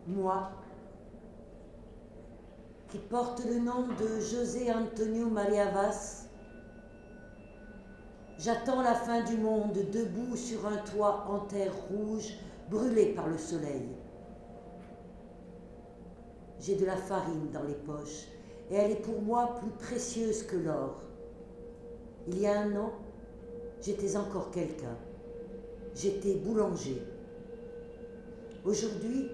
Moi, qui porte le nom de José Antonio María Vaz, j'attends la fin du monde debout sur un toit en terre rouge brûlé par le soleil. J'ai de la farine dans les poches et elle est pour moi plus précieuse que l'or. Il y a un an, j'étais encore quelqu'un. J'étais boulanger. Aujourd'hui,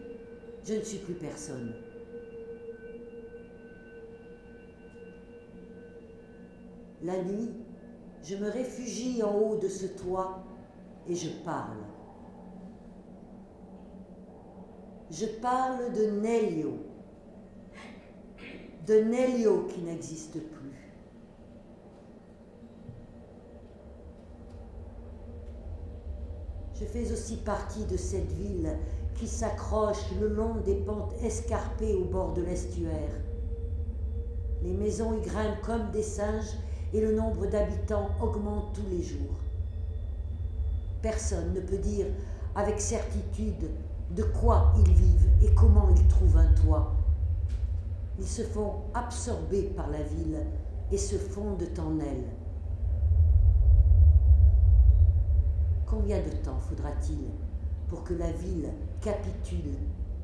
je ne suis plus personne. La nuit, je me réfugie en haut de ce toit et je parle. Je parle de Nelio qui n'existe plus. Je fais aussi partie de cette ville qui s'accroche le long des pentes escarpées au bord de l'estuaire. Les maisons y grimpent comme des singes et le nombre d'habitants augmente tous les jours. Personne ne peut dire avec certitude de quoi ils vivent et comment ils trouvent un toit. Ils se font absorber par la ville et se fondent en elle. Combien de temps faudra-t-il pour que la ville capitule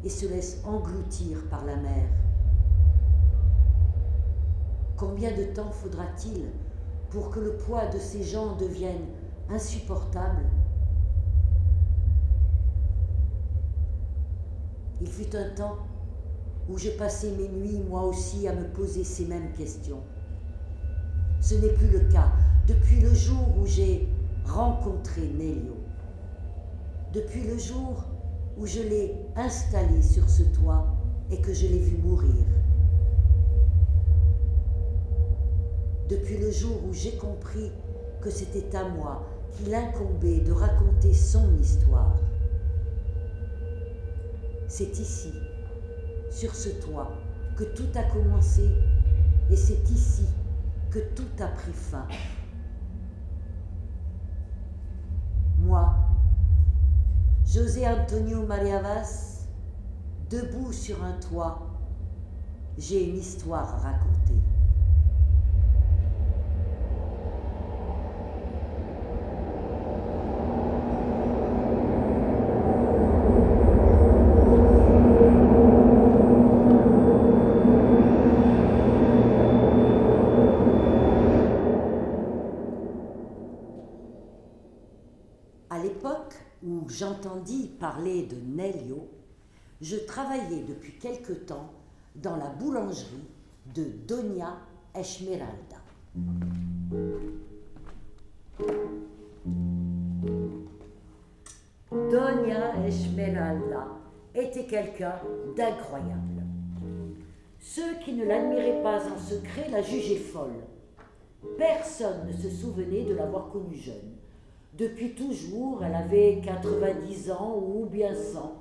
et se laisse engloutir par la mer? Combien de temps faudra-t-il pour que le poids de ces gens devienne insupportable? Il fut un temps où je passais mes nuits, moi aussi, à me poser ces mêmes questions. Ce n'est plus le cas depuis le jour où j'ai rencontré Nelio. Depuis le jour où je l'ai installé sur ce toit et que je l'ai vu mourir. Depuis le jour où j'ai compris que c'était à moi qu'il incombait de raconter son histoire. C'est ici, sur ce toit, que tout a commencé et c'est ici que tout a pris fin. Moi, José Antonio María Vaz, debout sur un toit, j'ai une histoire à raconter. À l'époque où j'entendis parler de Nelio, je travaillais depuis quelque temps dans la boulangerie de Doña Esmeralda. Doña Esmeralda était quelqu'un d'incroyable. Ceux qui ne l'admiraient pas en secret la jugeaient folle. Personne ne se souvenait de l'avoir connue jeune. Depuis toujours, elle avait 90 ans ou bien 100.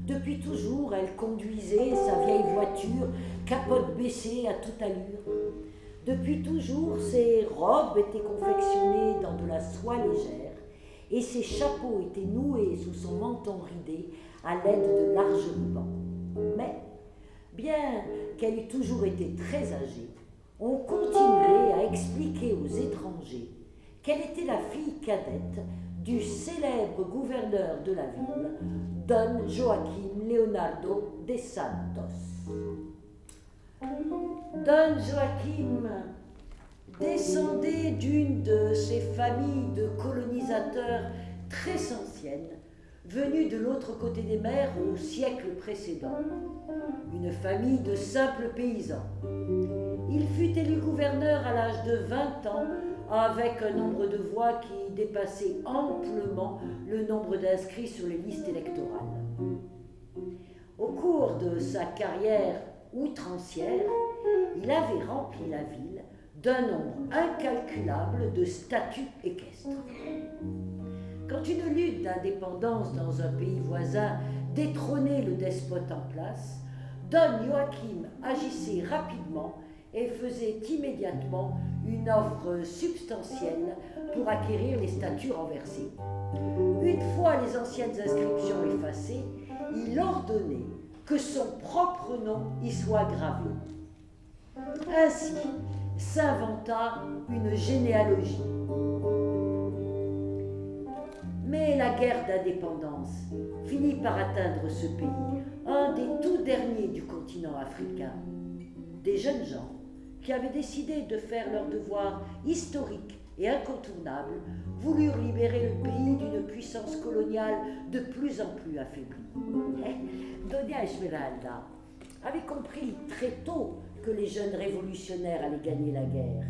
Depuis toujours, elle conduisait sa vieille voiture, capote baissée à toute allure. Depuis toujours, ses robes étaient confectionnées dans de la soie légère et ses chapeaux étaient noués sous son menton ridé à l'aide de larges rubans. Mais, bien qu'elle ait toujours été très âgée, on continuerait à expliquer aux étrangers qu'elle était la fille cadette du célèbre gouverneur de la ville, Don Joaquim Leonardo de Santos. Don Joaquim descendait d'une de ces familles de colonisateurs très anciennes, venues de l'autre côté des mers au siècle précédent. Une famille de simples paysans. Il fut élu gouverneur à l'âge de 20 ans avec un nombre de voix qui dépassait amplement le nombre d'inscrits sur les listes électorales. Au cours de sa carrière outrancière, il avait rempli la ville d'un nombre incalculable de statues équestres. Quand une lutte d'indépendance dans un pays voisin détrônait le despote en place, Don Joaquim agissait rapidement et faisait immédiatement une offre substantielle pour acquérir les statues renversées. Une fois les anciennes inscriptions effacées, il ordonnait que son propre nom y soit gravé. Ainsi s'inventa une généalogie. Mais la guerre d'indépendance finit par atteindre ce pays, un des tout derniers du continent africain. Des jeunes gens qui avaient décidé de faire leur devoir historique et incontournable voulurent libérer le pays d'une puissance coloniale de plus en plus affaiblie. Doña Esmeralda avait compris très tôt que les jeunes révolutionnaires allaient gagner la guerre.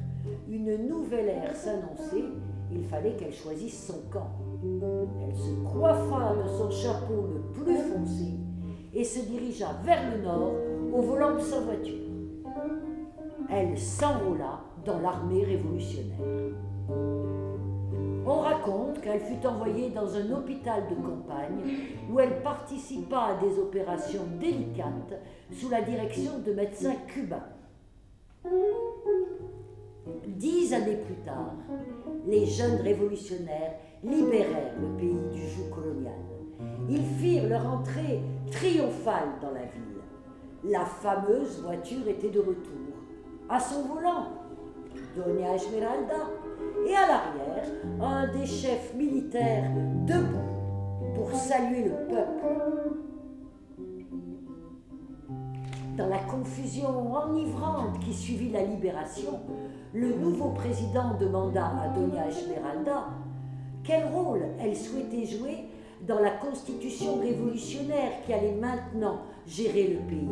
Une nouvelle ère s'annonçait, il fallait qu'elle choisisse son camp. Elle se coiffa de son chapeau le plus foncé et se dirigea vers le nord au volant de sa voiture. Elle s'enrôla dans l'armée révolutionnaire. On raconte qu'elle fut envoyée dans un hôpital de campagne où elle participa à des opérations délicates sous la direction de médecins cubains. 10 années plus tard, les jeunes révolutionnaires libérèrent le pays du joug colonial. Ils firent leur entrée triomphale dans la ville. La fameuse voiture était de retour. À son volant, Doña Esmeralda, et à l'arrière, un des chefs militaires debout pour saluer le peuple. Dans la confusion enivrante qui suivit la libération, le nouveau président demanda à Doña Esmeralda quel rôle elle souhaitait jouer dans la constitution révolutionnaire qui allait maintenant gérer le pays.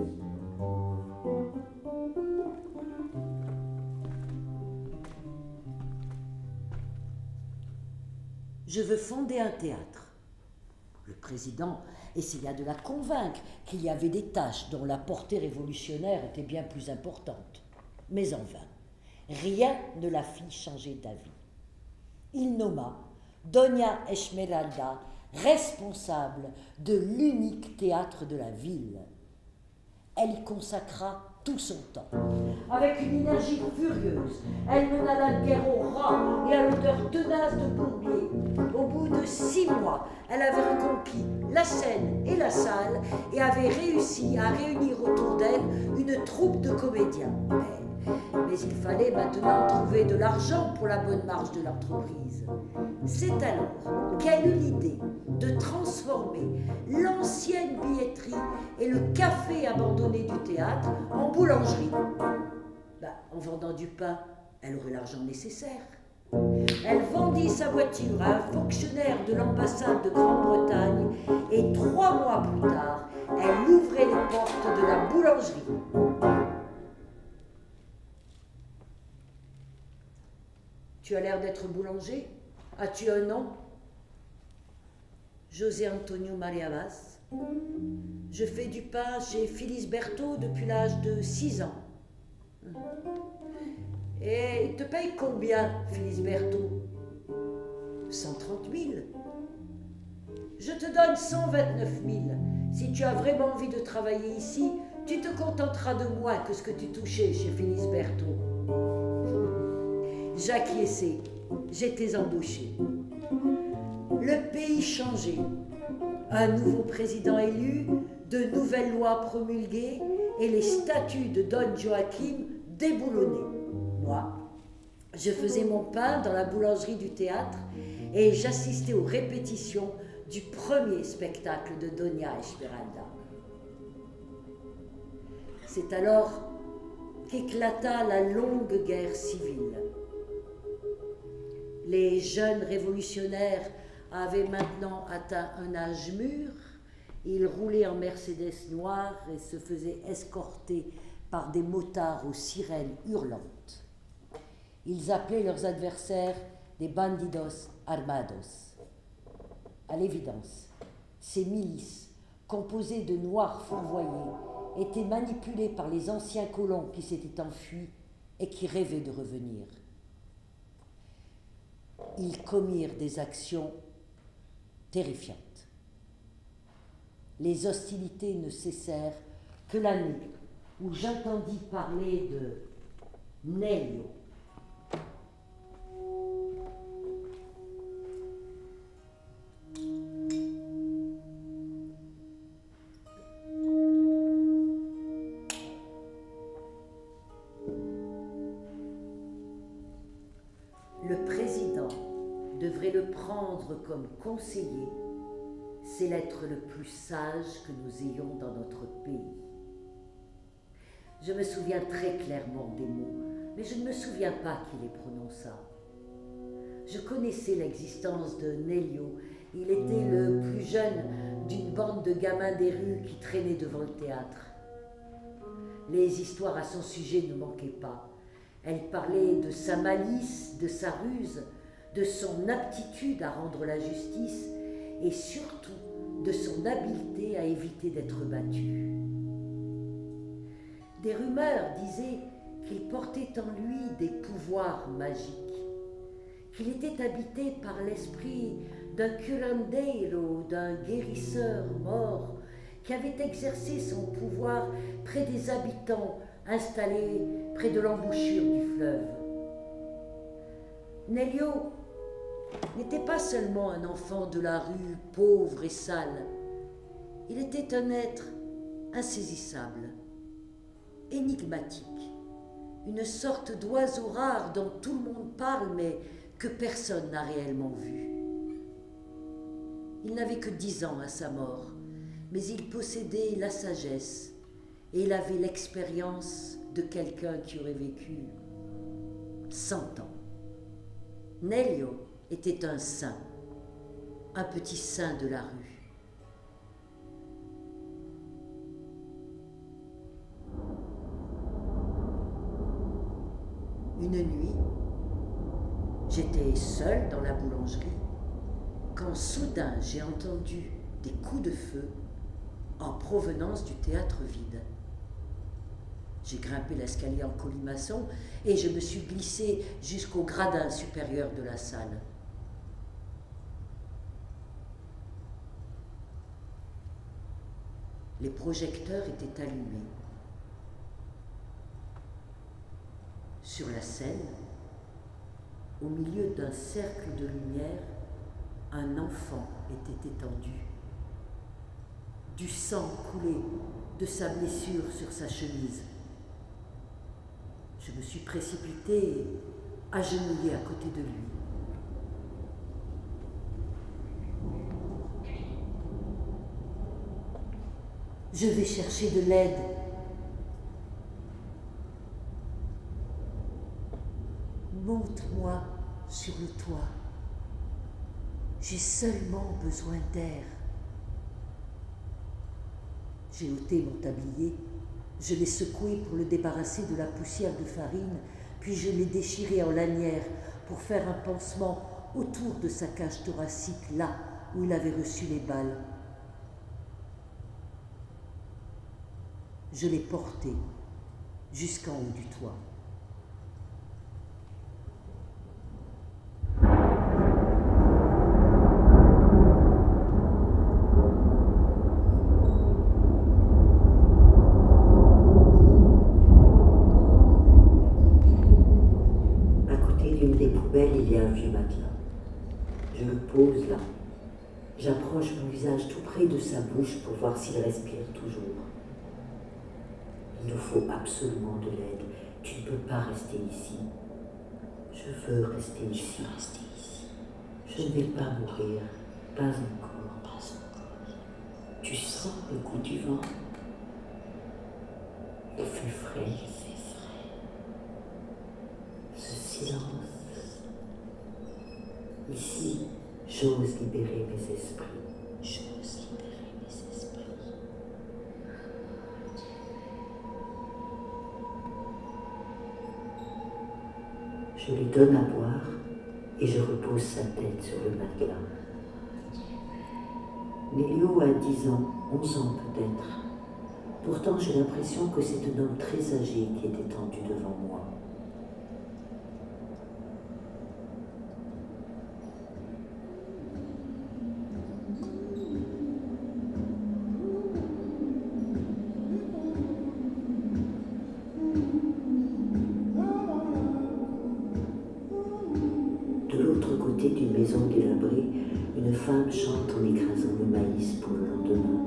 Je veux fonder un théâtre. Le président essaya de la convaincre qu'il y avait des tâches dont la portée révolutionnaire était bien plus importante. Mais en vain, rien ne la fit changer d'avis. Il nomma Doña Esmeralda responsable de l'unique théâtre de la ville. Elle y consacra tout son temps. Avec une énergie furieuse, elle mena la guerre au ras et à l'odeur tenace de bourbier. Au bout de 6 mois, elle avait reconquis la scène et la salle et avait réussi à réunir autour d'elle une troupe de comédiens. Mais il fallait maintenant trouver de l'argent pour la bonne marche de l'entreprise. C'est alors qu'elle eut l'idée de transformer l'ancienne billetterie et le café abandonné du théâtre en boulangerie. En vendant du pain, elle aurait l'argent nécessaire. Elle vendit sa voiture à un fonctionnaire de l'ambassade de Grande-Bretagne et 3 mois plus tard, elle ouvrait les portes de la boulangerie. Tu as l'air d'être boulanger. As-tu un nom? José Antonio Maria Vaz. Je fais du pain chez Felisberto depuis l'âge de 6 ans. Et il te paye combien, Felisberto? 130 000. Je te donne 129 000. Si tu as vraiment envie de travailler ici, tu te contenteras de moins que ce que tu touchais chez Felisberto. J'acquiesçai, j'étais embauché. Le pays changeait. Un nouveau président élu, de nouvelles lois promulguées et les statuts de Don Joachim déboulonnés. Moi, je faisais mon pain dans la boulangerie du théâtre et j'assistais aux répétitions du premier spectacle de Doña Esmeralda. C'est alors qu'éclata la longue guerre civile. Les jeunes révolutionnaires avaient maintenant atteint un âge mûr. Ils roulaient en Mercedes noire et se faisaient escorter par des motards aux sirènes hurlantes. Ils appelaient leurs adversaires des bandidos armados. À l'évidence, ces milices, composées de noirs fourvoyés, étaient manipulées par les anciens colons qui s'étaient enfuis et qui rêvaient de revenir. Ils commirent des actions terrifiantes. Les hostilités ne cessèrent que l'année où j'entendis parler de Nelio. président devrait le prendre comme conseiller, c'est l'être le plus sage que nous ayons dans notre pays. Je me souviens très clairement des mots, mais je ne me souviens pas qui les prononça. Je connaissais l'existence de Nelio. Il était le plus jeune d'une bande de gamins des rues qui traînaient devant le théâtre. Les histoires à son sujet ne manquaient pas. Elles parlaient de sa malice, de sa ruse, de son aptitude à rendre la justice et surtout de son habileté à éviter d'être battu. Des rumeurs disaient qu'il portait en lui des pouvoirs magiques, qu'il était habité par l'esprit d'un curandeiro, d'un guérisseur mort, qui avait exercé son pouvoir près des habitants installés près de l'embouchure du fleuve. Nelio n'était pas seulement un enfant de la rue, pauvre et sale. Il était un être insaisissable, énigmatique, une sorte d'oiseau rare dont tout le monde parle mais que personne n'a réellement vu. Il n'avait que 10 ans à sa mort, mais il possédait la sagesse et il avait l'expérience de quelqu'un qui aurait vécu 100 ans. Nelio était un saint, un petit saint de la rue. Une nuit, j'étais seule dans la boulangerie quand soudain j'ai entendu des coups de feu en provenance du théâtre vide. J'ai grimpé l'escalier en colimaçon et je me suis glissée jusqu'au gradin supérieur de la salle. Les projecteurs étaient allumés. Sur la scène, au milieu d'un cercle de lumière, un enfant était étendu. Du sang coulait de sa blessure sur sa chemise. Je me suis précipitée, agenouillée à côté de lui. Je vais chercher de l'aide. Monte-moi sur le toit. J'ai seulement besoin d'air. J'ai ôté mon tablier, je l'ai secoué pour le débarrasser de la poussière de farine, puis je l'ai déchiré en lanières pour faire un pansement autour de sa cage thoracique, là où il avait reçu les balles. Je l'ai porté jusqu'en haut du toit. Il y a un vieux matelas. Je me pose là. J'approche mon visage tout près de sa bouche pour voir s'il respire toujours. Il nous faut absolument de l'aide. Tu ne peux pas rester ici. Je veux rester ici. Je ne vais pas mourir. Pas encore. Tu sens le goût du vent? Il fait frais. Ce silence. Ici, j'ose libérer mes esprits. Je lui donne à boire et je repose sa tête sur le matelas. Nelio a 10 ans, 11 ans peut-être. Pourtant, j'ai l'impression que c'est un homme très âgé qui est étendu devant moi. D'une maison délabrée, une femme chante en écrasant le maïs pour le lendemain.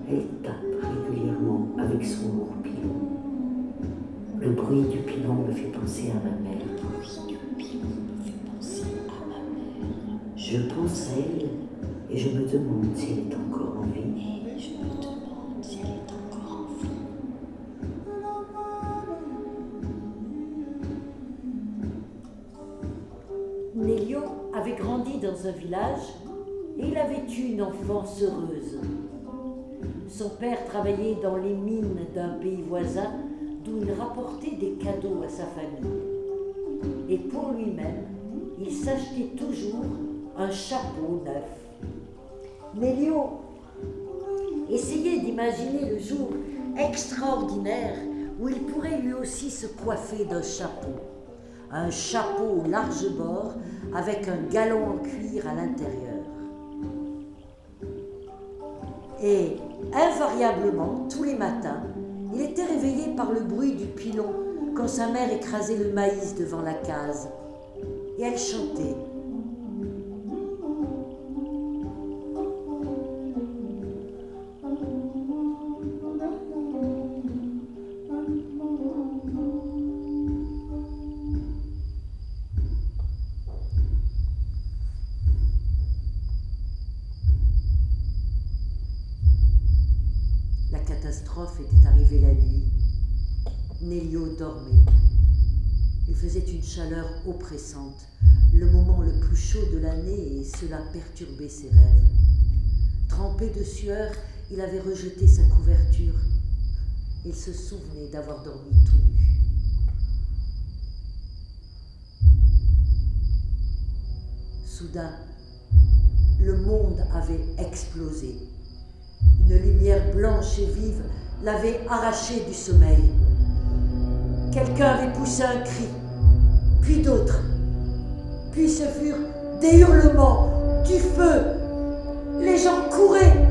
Elle tape régulièrement avec son lourd pilon. Le bruit du pilon me fait penser à ma mère. Je pense à elle et je me demande si elle est encore en vie. Nélio avait grandi dans un village et il avait eu une enfance heureuse. Son père travaillait dans les mines d'un pays voisin d'où il rapportait des cadeaux à sa famille. Et pour lui-même, il s'achetait toujours un chapeau neuf. Nélio essayait d'imaginer le jour extraordinaire où il pourrait lui aussi se coiffer d'un chapeau. Un chapeau au large bord avec un galon en cuir à l'intérieur. Et invariablement, tous les matins, il était réveillé par le bruit du pilon quand sa mère écrasait le maïs devant la case. Et elle chantait. La catastrophe était arrivée la nuit. Nélio dormait. Il faisait une chaleur oppressante, le moment le plus chaud de l'année, et cela perturbait ses rêves. Trempé de sueur, il avait rejeté sa couverture. Il se souvenait d'avoir dormi tout nu. Soudain, le monde avait explosé. Une lumière blanche et vive l'avait arraché du sommeil. Quelqu'un avait poussé un cri, puis d'autres. Puis ce furent des hurlements, du feu. Les gens couraient.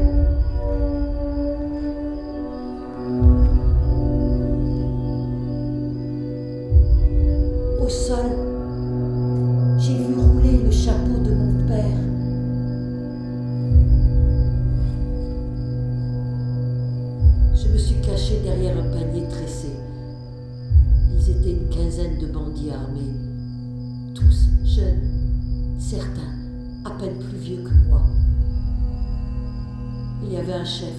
Au sol, j'ai vu rouler le chapeau de mon père. Je me suis caché derrière un panier tressé. Ils étaient une quinzaine de bandits armés, tous jeunes, certains à peine plus vieux que moi. Il y avait un chef,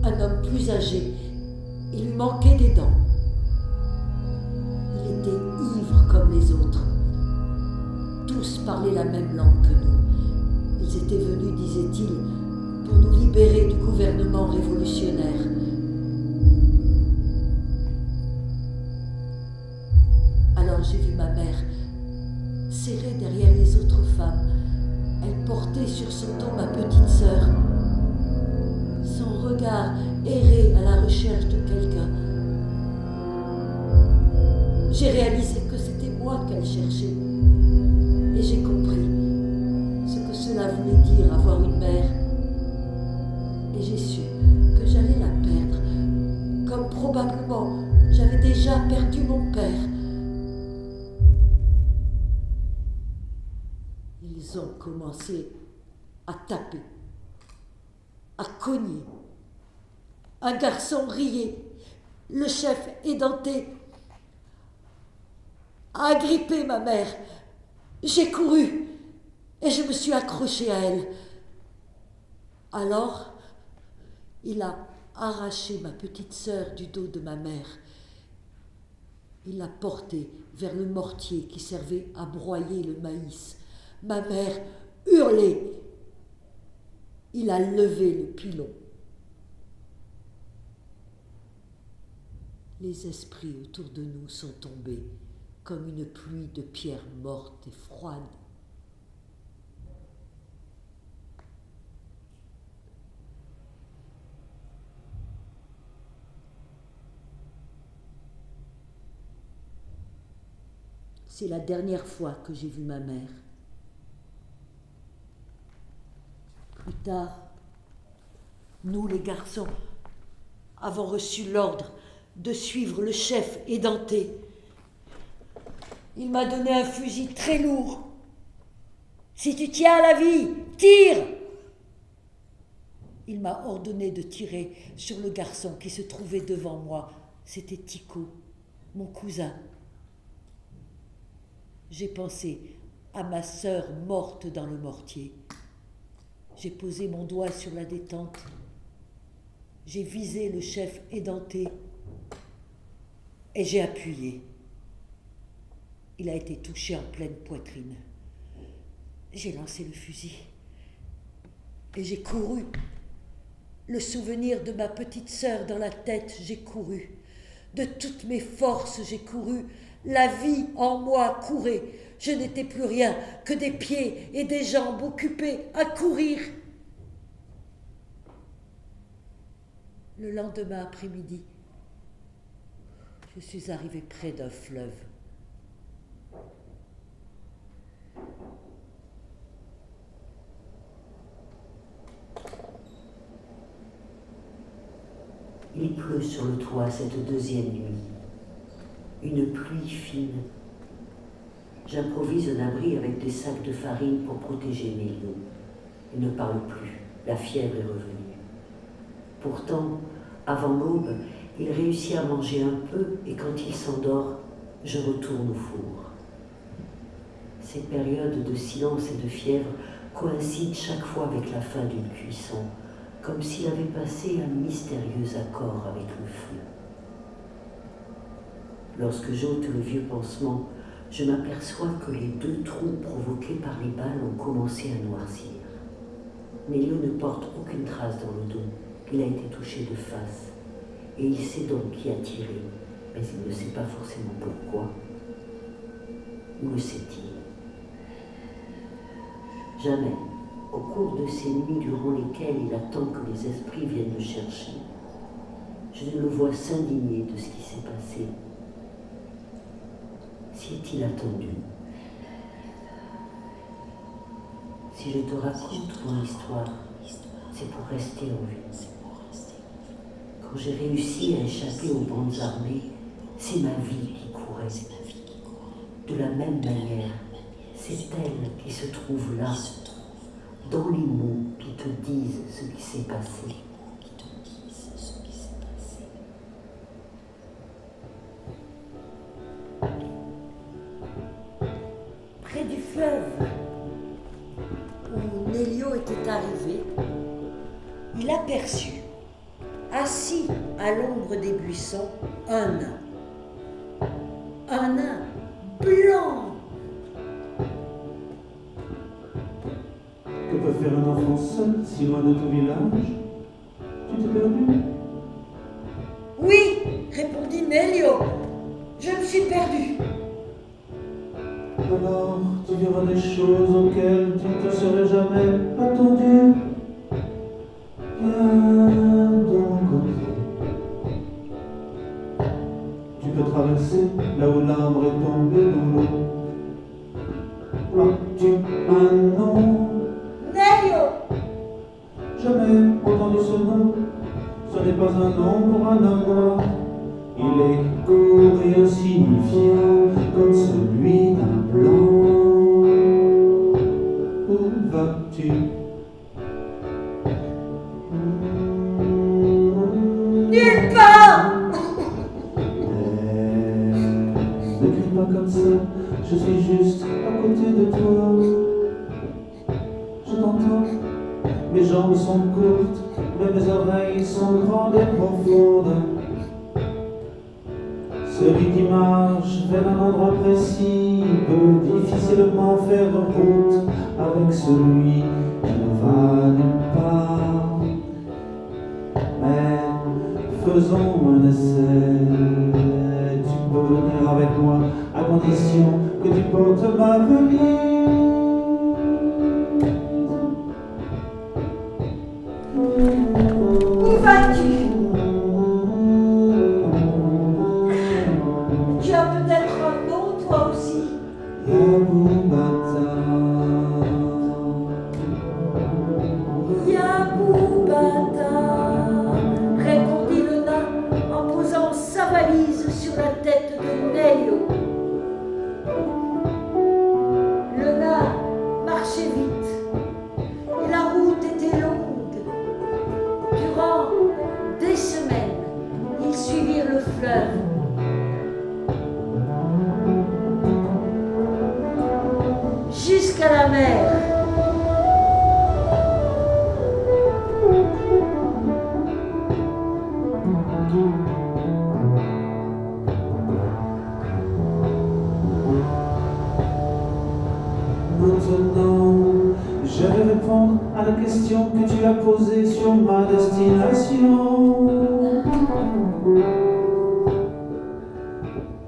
un homme plus âgé. Il lui manquait des dents. Il était ivre comme les autres. Tous parlaient la même langue que nous. Ils étaient venus, disait-il, pour nous libérer du gouvernement révolutionnaire. Alors j'ai vu ma mère serrée derrière les autres femmes. Elle portait sur son dos ma petite sœur. Son regard errait à la recherche de quelqu'un. J'ai réalisé que c'était moi qu'elle cherchait. Et j'ai compris ce que cela voulait dire avoir une mère. Et j'ai su que j'allais la perdre, comme probablement j'avais déjà perdu mon père. Ils ont commencé à taper, à cogner. Un garçon riait, le chef édenté a agrippé ma mère. J'ai couru et je me suis accrochée à elle. Alors, il a arraché ma petite sœur du dos de ma mère. Il l'a portée vers le mortier qui servait à broyer le maïs. Ma mère hurlait. Il a levé le pilon. Les esprits autour de nous sont tombés comme une pluie de pierres mortes et froides. C'est la dernière fois que j'ai vu ma mère. Plus tard, nous les garçons avons reçu l'ordre de suivre le chef édenté. Il m'a donné un fusil très lourd. Si tu tiens à la vie, tire! Il m'a ordonné de tirer sur le garçon qui se trouvait devant moi. C'était Tico, mon cousin. J'ai pensé à ma sœur morte dans le mortier. J'ai posé mon doigt sur la détente. J'ai visé le chef édenté et j'ai appuyé. Il a été touché en pleine poitrine. J'ai lancé le fusil et j'ai couru. Le souvenir de ma petite sœur dans la tête, j'ai couru. De toutes mes forces, j'ai couru. La vie en moi courait. Je n'étais plus rien que des pieds et des jambes occupés à courir. Le lendemain après-midi, je suis arrivée près d'un fleuve. Il pleut sur le toit cette deuxième nuit. Une pluie fine. J'improvise un abri avec des sacs de farine pour protéger Nélio. Il ne parle plus. La fièvre est revenue. Pourtant, avant l'aube, il réussit à manger un peu et quand il s'endort, je retourne au four. Ces périodes de silence et de fièvre coïncident chaque fois avec la fin d'une cuisson, comme s'il avait passé un mystérieux accord avec le feu. Lorsque j'ôte le vieux pansement, je m'aperçois que les 2 trous provoqués par les balles ont commencé à noircir. Nélio ne porte aucune trace dans le dos. Il a été touché de face. Et il sait donc qui a tiré, mais il ne sait pas forcément pourquoi. Où le sait-il? Jamais, au cours de ces nuits durant lesquelles il attend que les esprits viennent le chercher, je ne le vois s'indigner de ce qui s'est passé. S'y est-il attendu? Si je te raconte mon histoire, c'est pour rester en vie. Quand j'ai réussi à échapper aux bandes armées, c'est ma vie qui courait. De la même manière, c'est elle qui se trouve là, dans les mots qui te disent ce qui s'est passé. Près du fleuve où Nélio était arrivé, il aperçut, assis à l'ombre des buissons, un nain. Un nain blanc. Que peut faire un enfant seul, si loin de ton village? Tu t'es perdu? Oui, répondit Nélio, je me suis perdu. Alors, tu verras des choses auxquelles tu ne te serais jamais attendu. Viens donc entrer. Tu peux traverser là où l'arbre est tombé dans l'eau. As-tu un nom? Nélio. Jamais entendu ce nom. Ce n'est pas un nom pour un homme noir. Il est court et insignifiant comme celui d'un blanc. Où vas-tu? Nulle part. Ne crie pas comme ça, je suis juste à côté de toi. Je t'entends, mes jambes sont courtes, mais mes oreilles sont grandes et profondes. Celui qui marche vers un endroit précis peut difficilement faire route avec celui qui ne va nulle part. Mais faisons un essai. Tu peux venir avec moi à condition que tu portes ma valise. Où vas-tu? Tu as peut-être un nom, toi aussi. Yaboubata. Yaboubata, répondit le nain en posant sa valise sur la tête de Nélio. Le jusqu'à la mer. Maintenant, je vais répondre à la question que tu as posée sur ma destination.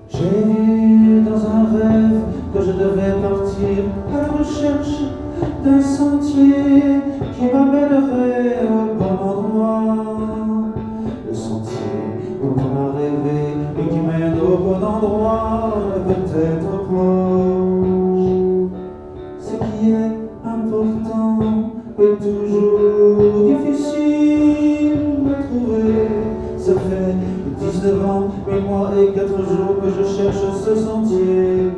J'ai vu dans un rêve que je devais partir à la recherche d'un sentier qui m'amènerait au bon endroit. Le sentier dont on a rêvé et qui mène au bon endroit est peut-être proche. Ce qui est important est toujours difficile à trouver. Ça fait 19 ans, 8 mois et 4 jours que je cherche ce sentier.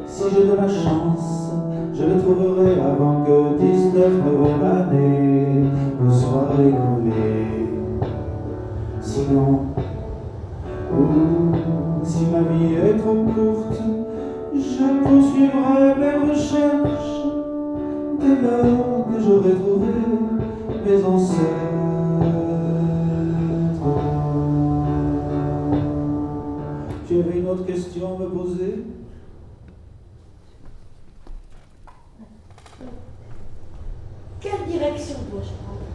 Si j'ai de la chance, je le trouverai avant que 19e année me soit écoulée. Sinon, si ma vie est trop courte, je poursuivrai mes recherches dès lors que j'aurai trouvé mes ancêtres. Tu avais une autre question à me poser? Quelle direction dois-je prendre?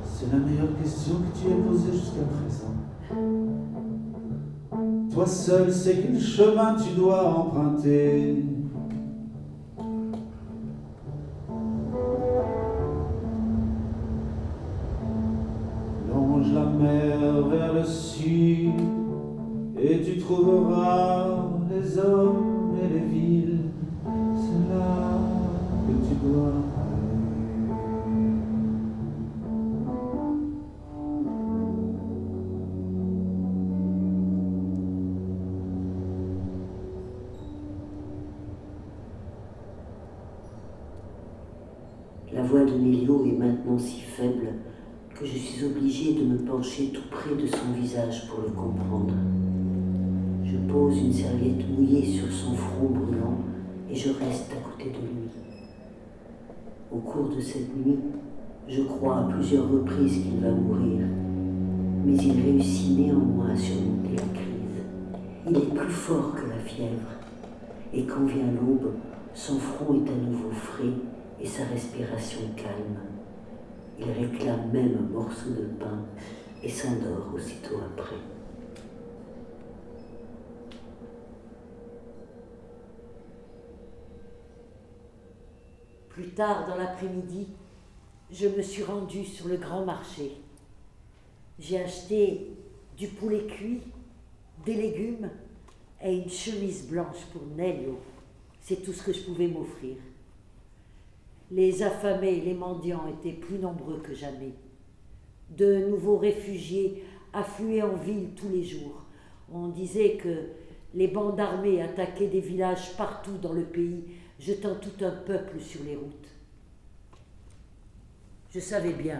C'est la meilleure question que tu aies posée jusqu'à présent. Toi seul sais quel chemin tu dois emprunter. Longe la mer vers le sud et tu trouveras les hommes et les villes. C'est là que tu dois aller. La voix de Nélio est maintenant si faible que je suis obligée de me pencher tout près de son visage pour le comprendre. Je pose une serviette mouillée sur son front brûlant et je reste à côté de lui. Au cours de cette nuit, je crois à plusieurs reprises qu'il va mourir, mais il réussit néanmoins à surmonter la crise. Il est plus fort que la fièvre, et quand vient l'aube, son front est à nouveau frais et sa respiration calme. Il réclame même un morceau de pain et s'endort aussitôt après. Plus tard dans l'après-midi, je me suis rendue sur le grand marché. J'ai acheté du poulet cuit, des légumes et une chemise blanche pour Nélio. C'est tout ce que je pouvais m'offrir. Les affamés et les mendiants étaient plus nombreux que jamais. De nouveaux réfugiés affluaient en ville tous les jours. On disait que les bandes armées attaquaient des villages partout dans le pays, jetant tout un peuple sur les routes. Je savais bien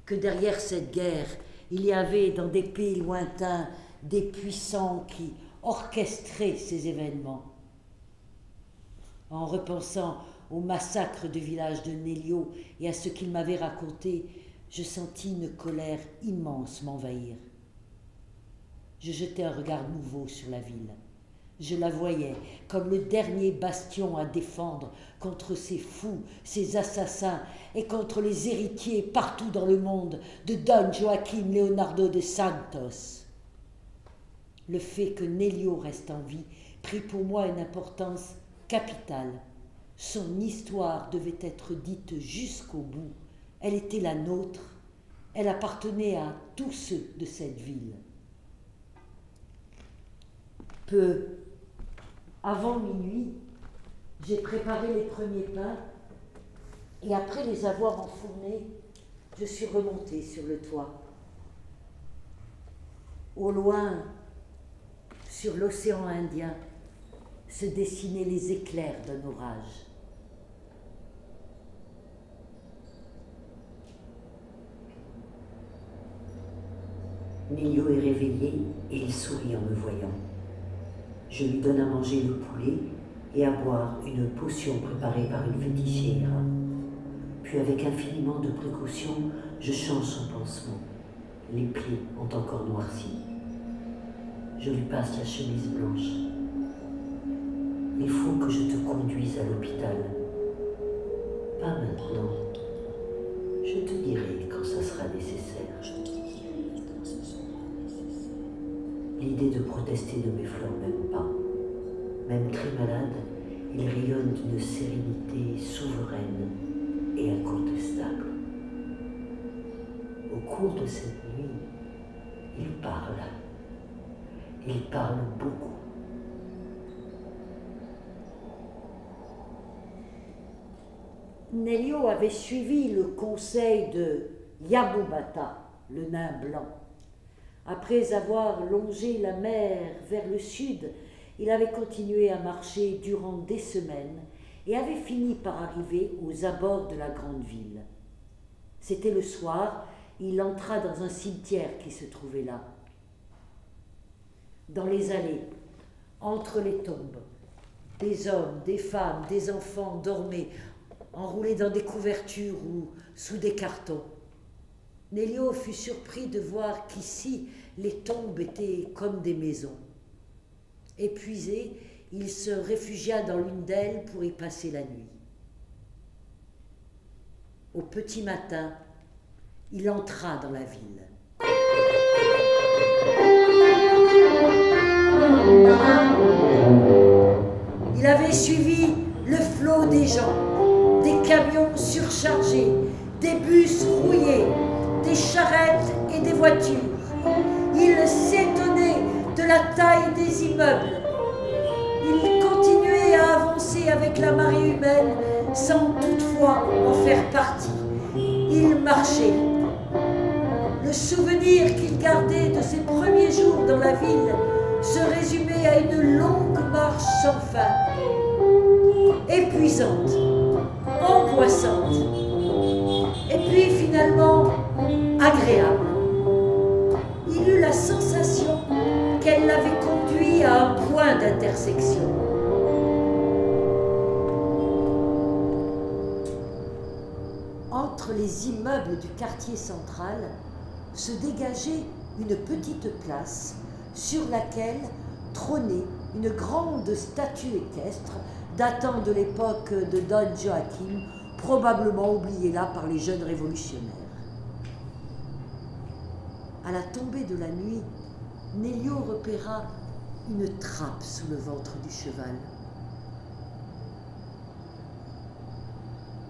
que derrière cette guerre, il y avait dans des pays lointains des puissants qui orchestraient ces événements. En repensant au massacre du village de Nélio et à ce qu'il m'avait raconté, je sentis une colère immense m'envahir. Je jetai un regard nouveau sur la ville. Je la voyais comme le dernier bastion à défendre contre ces fous, ces assassins et contre les héritiers partout dans le monde de Don Joaquim Leonardo de Santos. Le fait que Nélio reste en vie prit pour moi une importance capitale. Son histoire devait être dite jusqu'au bout. Elle était la nôtre. Elle appartenait à tous ceux de cette ville. Peu avant minuit, j'ai préparé les premiers pains et après les avoir enfournés, je suis remontée sur le toit. Au loin, sur l'océan Indien, se dessinaient les éclairs d'un orage. Nélio est réveillé et il sourit en me voyant. Je lui donne à manger le poulet et à boire une potion préparée par une fétichière. Puis avec infiniment de précaution, je change son pansement. Les plis ont encore noirci. Je lui passe la chemise blanche. Il faut que je te conduise à l'hôpital. Pas maintenant. Je te dirai quand ça sera nécessaire. L'idée de protester ne m'effleure même pas. Même très malade, il rayonne d'une sérénité souveraine et incontestable. Au cours de cette nuit, il parle. Il parle beaucoup. Nelio avait suivi le conseil de Yamubata, le nain blanc. Après avoir longé la mer vers le sud, il avait continué à marcher durant des semaines et avait fini par arriver aux abords de la grande ville. C'était le soir, il entra dans un cimetière qui se trouvait là. Dans les allées, entre les tombes, des hommes, des femmes, des enfants dormaient, enroulés dans des couvertures ou sous des cartons. Nelio fut surpris de voir qu'ici, les tombes étaient comme des maisons. Épuisé, il se réfugia dans l'une d'elles pour y passer la nuit. Au petit matin, il entra dans la ville. Il avait suivi le flot des gens, des camions surchargés, des bus rouillés, des charrettes et des voitures. Il s'étonnait de la taille des immeubles. Il continuait à avancer avec la marée humaine sans toutefois en faire partie. Il marchait. Le souvenir qu'il gardait de ses premiers jours dans la ville se résumait à une longue marche sans fin, épuisante, angoissante, et puis finalement agréable. Il eut la sensation qu'elle l'avait conduit à un point d'intersection. Entre les immeubles du quartier central se dégageait une petite place sur laquelle trônait une grande statue équestre datant de l'époque de Don Joachim, probablement oubliée là par les jeunes révolutionnaires. À la tombée de la nuit, Nelio repéra une trappe sous le ventre du cheval.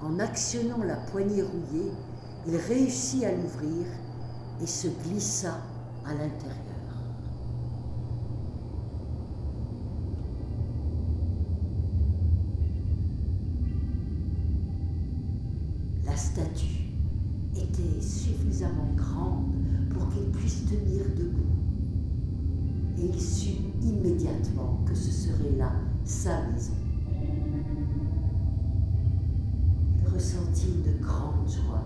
En actionnant la poignée rouillée, il réussit à l'ouvrir et se glissa à l'intérieur. La statue était suffisamment grande pour qu'il puisse tenir debout. Et il sut immédiatement que ce serait là sa maison. Il ressentit une grande joie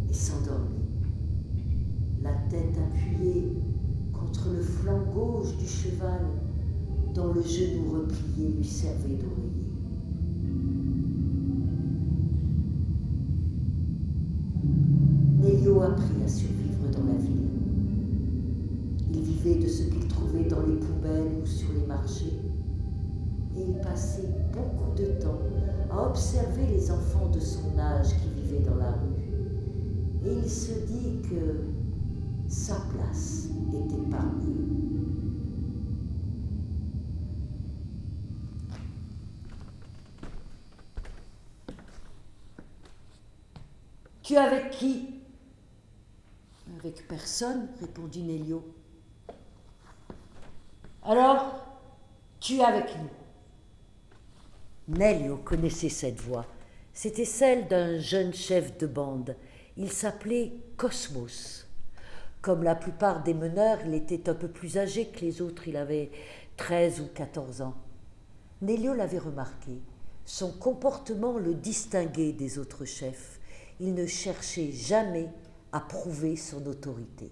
et s'endormit, la tête appuyée contre le flanc gauche du cheval dont le genou replié lui servait d'oreiller. Nelio apprit à survivre dans la ville. Il vivait de ce qu'il trouvait dans les poubelles ou sur les marchés, et il passait beaucoup de temps à observer les enfants de son âge qui vivaient dans la rue, et il se dit que sa place était parmi eux. Tu es avec qui ? Avec personne, répondit Nelio. Alors, tu es avec nous. Nelio connaissait cette voix. C'était celle d'un jeune chef de bande. Il s'appelait Cosmos. Comme la plupart des meneurs, il était un peu plus âgé que les autres. Il avait 13 ou 14 ans. Nelio l'avait remarqué. Son comportement le distinguait des autres chefs. Il ne cherchait jamais à prouver son autorité.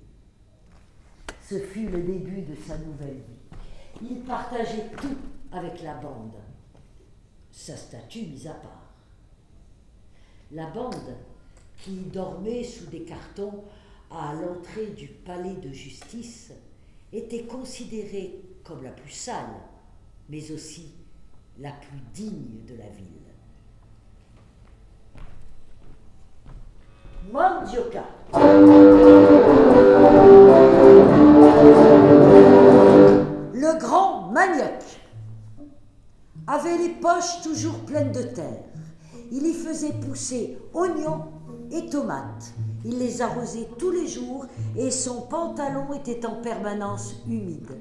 Ce fut le début de sa nouvelle vie. Il partageait tout avec la bande. sa statue mise à part. La bande, qui dormait sous des cartons à l'entrée du palais de justice, était considérée comme la plus sale, mais aussi la plus digne de la ville. Mandioca. Le grand manioc avait les poches toujours pleines de terre. Il y faisait pousser oignons et tomates. Il les arrosait tous les jours et son pantalon était en permanence humide.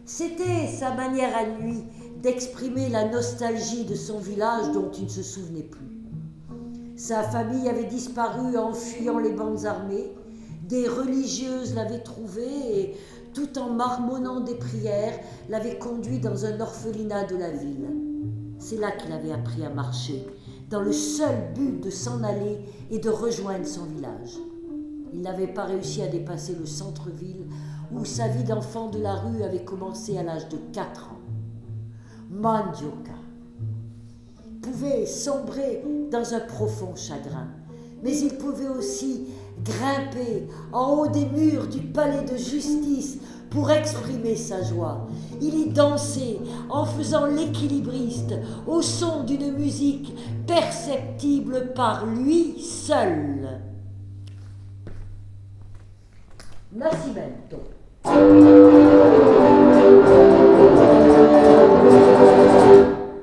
C'était sa manière à lui d'exprimer la nostalgie de son village dont il ne se souvenait plus. Sa famille avait disparu en fuyant les bandes armées. Des religieuses l'avaient trouvé et, tout en marmonnant des prières, l'avaient conduit dans un orphelinat de la ville. C'est là qu'il avait appris à marcher, dans le seul but de s'en aller et de rejoindre son village. Il n'avait pas réussi à dépasser le centre-ville où sa vie d'enfant de la rue avait commencé à l'âge de 4 ans. Mandioca pouvait sombrer dans un profond chagrin, mais il pouvait aussi grimper en haut des murs du palais de justice pour exprimer sa joie. Il y dansait en faisant l'équilibriste au son d'une musique perceptible par lui seul. Nascimento.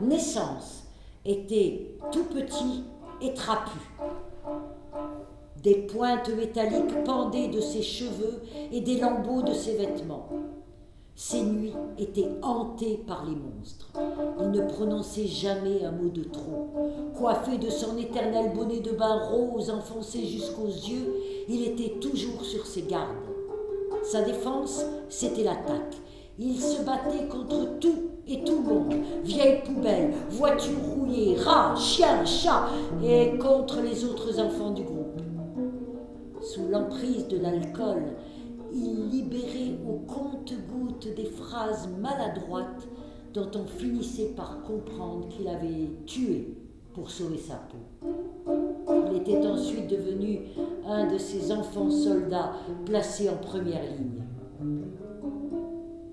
Naissance était tout petit et trapu. Des pointes métalliques pendaient de ses cheveux et des lambeaux de ses vêtements. Ses nuits étaient hantées par les monstres. Il ne prononçait jamais un mot de trop. Coiffé de son éternel bonnet de bain rose enfoncé jusqu'aux yeux, il était toujours sur ses gardes. Sa défense, c'était l'attaque. Il se battait contre tout et tout le monde, vieilles poubelles, voitures rouillées, rats, chiens, chats, et contre les autres enfants du groupe. Sous l'emprise de l'alcool, il libérait au compte-gouttes des phrases maladroites dont on finissait par comprendre qu'il avait tué pour sauver sa peau. Il était ensuite devenu un de ces enfants soldats placés en première ligne.